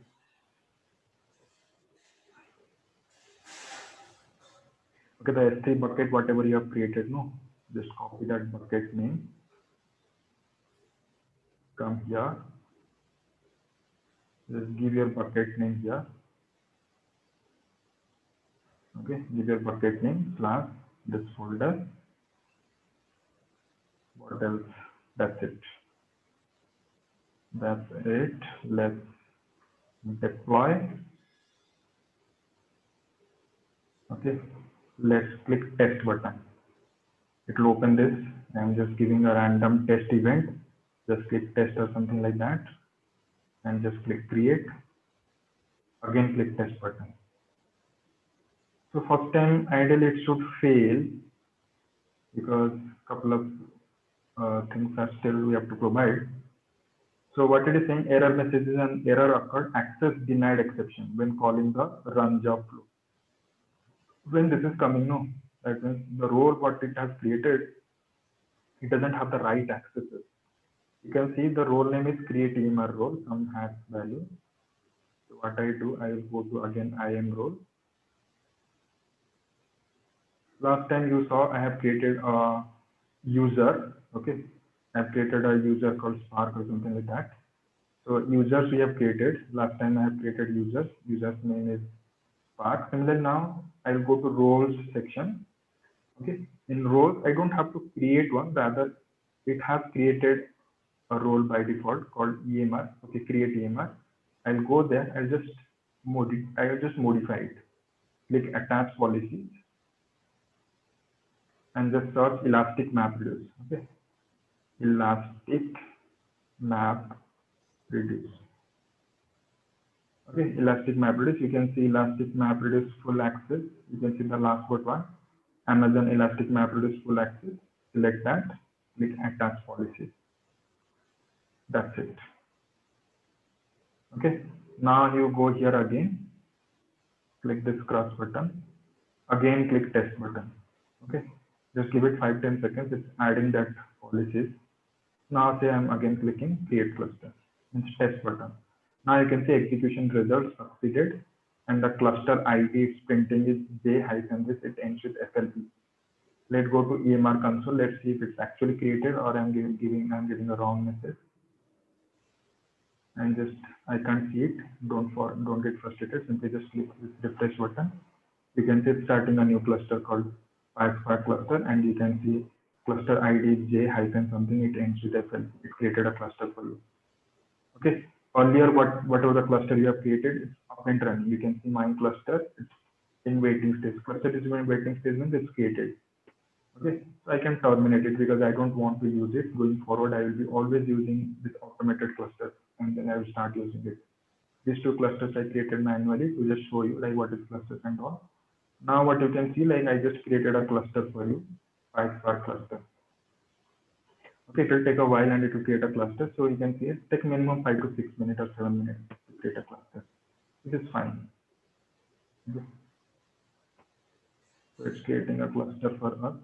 Okay, the S3 bucket, whatever you have created, no, just copy that bucket name. Come here. Just give your bucket name here. Okay, give your bucket name slash this folder. What else? That's it. That's it. Let's deploy. Okay, let's click test button. It will open this. I'm just giving a random test event. Just click test or something like that, and just click create. Again, click test button. So first time, ideally it should fail because couple of things are still we have to provide. So what it is saying, error messages and error occurred, access denied exception when calling the run job flow. When this is coming, no, that means the role what it has created, it doesn't have the right accesses. You can see the role name is create EMR role, some hash value. So what I do, I will go to again IAM role. Last time you saw I have created a user. Okay, I have created a user called Spark or something like that. So users we have created. Last time I have created users. User's name is Spark. Similarly now I'll go to roles section. Okay, in roles I don't have to create one. Rather, it has created a role by default called EMR. Okay, create EMR. I'll go there. I'll just modify it. Click attach policies and just search elastic map reduce. Okay, elastic map reduce. Okay, elastic map reduce. You can see elastic map reduce full access. You can see the last one. Amazon elastic map reduce full access. Select that. Click attach policies. That's it. Okay, now you go here again, click this cross button, again click test button. Okay, just give it 5-10 seconds. It's adding that policies. Now say I'm again clicking create cluster and test button. Now you can see execution results succeeded and the cluster ID it's printing is J-this, it ends with FLP. Let's go to EMR console. Let's see if it's actually created or I'm getting a wrong message. And just I can't see it. Don't get frustrated. Simply just click this refresh button. You can see it's starting a new cluster called PySpark cluster, and you can see cluster ID is J-something. It ends with FLP. It created a cluster for you. Okay. Earlier, whatever the cluster you have created, it's up and running. You can see my cluster. It's in waiting stage. Cluster is in waiting stage means it's created. Okay, so I can terminate it because I don't want to use it. Going forward, I will be always using this automated cluster, and then I will start using it. These two clusters I created manually to just show you like what is clusters and all. Now what you can see, like I just created a cluster for you, PySpark cluster. Okay, it will take a while and it will create a cluster. So you can see it take minimum 5 to 6 minutes or 7 minutes to create a cluster. This is fine. Okay. So it's creating a cluster for us.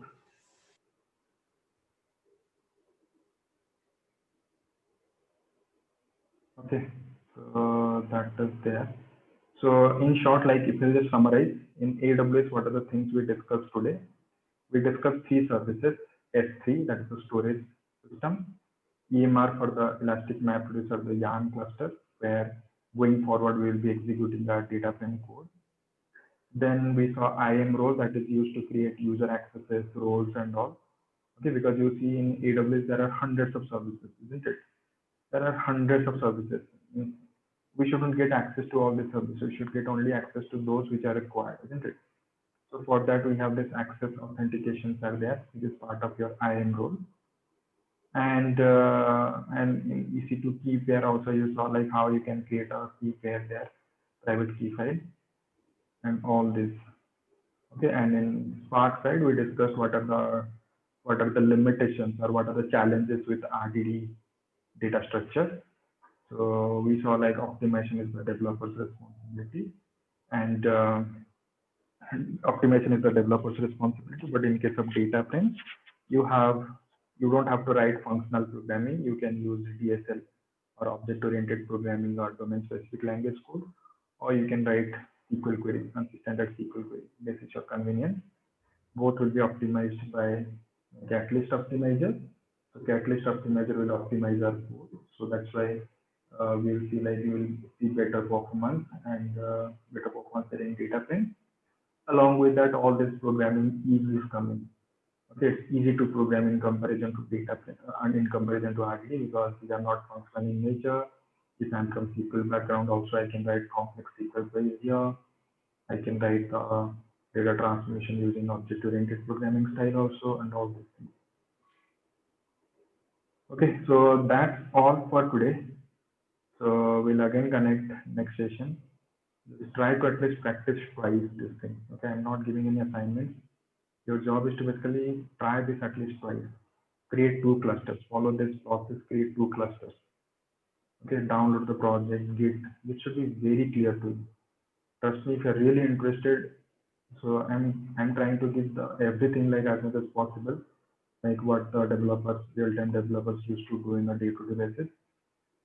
Okay, so that is there. So in short, like if you just summarize in AWS, what are the things we discussed today? We discussed 3 services: S3, that is the storage system; EMR for the Elastic MapReduce, the Yarn cluster, where going forward we will be executing the data frame code. Then we saw IAM role, that is used to create user accesses, roles, and all. Okay, because you see in AWS there are hundreds of services, isn't it? There are hundreds of services. We shouldn't get access to all the services. We should get only access to those which are required, isn't it? So for that, we have this access authentications are there, which is part of your IAM role. And in EC2 key pair also you saw like how you can create a key pair there, private key file, and all this. Okay, and in Spark side, we discussed what are the limitations or what are the challenges with RDD data structure. So we saw like optimization is the developer's responsibility, and optimization is the developer's responsibility. But in case of data frames, you don't have to write functional programming. You can use DSL or object-oriented programming or domain-specific language code, or you can write SQL queries, standard SQL query. This is your convenience. Both will be optimized by Catalyst Optimizer. So Catalyst Optimizer will optimize our code. So that's why we will see like you will see better performance and better performance in data frame. Along with that, all this programming ease is coming. Okay, it's easy to program in comparison to data frame and in comparison to RDD because these are not functional in nature. If I'm from SQL background, also I can write complex SQL queries here. I can write data transformation using object-oriented programming style also, and all these things. Okay, so that's all for today. So we'll again connect next session. Just try to at least practice twice this thing. Okay, I'm not giving any assignments. Your job is to basically try this at least twice. Create 2 clusters. Follow this process. Create 2 clusters. Okay, download the project, Git. It should be very clear to you. Trust me, if you're really interested. So I'm trying to give everything like as much as possible, like what the developers, real-time developers used to do in a day-to-day basis.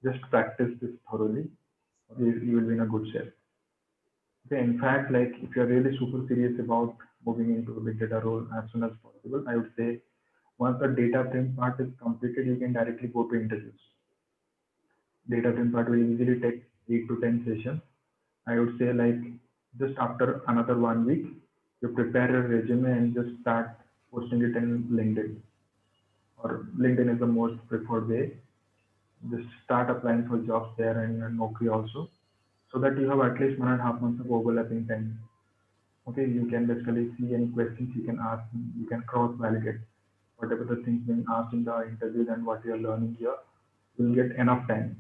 Just practice this thoroughly. You will be in a good shape. Okay, in fact, like if you're really super serious about moving into a big data role as soon as possible, I would say once the data frame part is completed, you can directly go to interviews. Data frame part will easily take 8 to 10 sessions. I would say like just after another 1 week, you prepare your resume and just start posting it in LinkedIn. Or LinkedIn is the most preferred way. Just start applying for jobs there and Naukri also, so that you have at least 1.5 months of overlapping time. Okay, you can basically see any questions you can ask, you can cross-validate whatever the things being asked in the interview and what you are learning here. You'll get enough time.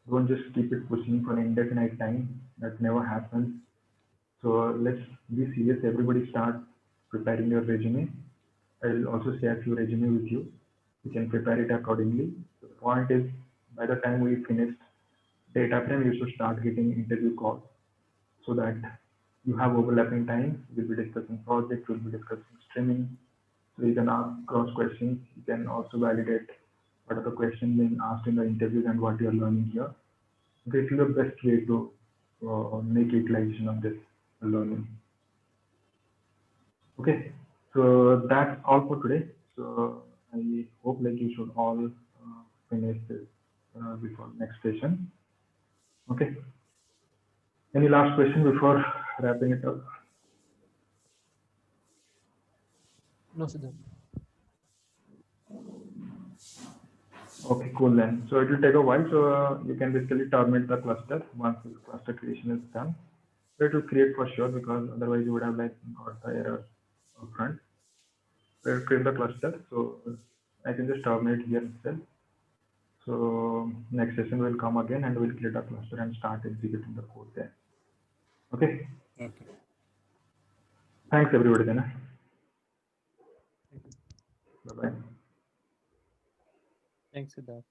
Don't just keep it pushing for indefinite time. That never happens. So let's be serious. Everybody start preparing your resume. I'll also share a few resume with you. You can prepare it accordingly. The point is, by the time we finished data frame, you should start getting interview calls so that you have overlapping time. We'll be discussing projects, we'll be discussing streaming. So you can ask cross questions. You can also validate what are the questions being asked in the interviews and what you are learning here. This is the best way to make utilization of this learning. Okay, so that's all for today. So I hope like you should all finish this before next session. Okay. Any last question before wrapping it up? No, Siddharth. Okay, cool then. So it will take a while. So you can basically terminate the cluster once the cluster creation is done. So it will create for sure, because otherwise you would have like got the error upfront. So it will create the cluster. So I can just terminate here itself. So next session will come again and we'll create a cluster and start executing the code there. Okay. Okay. Thanks everybody then. Bye bye. Thanks, Siddharth.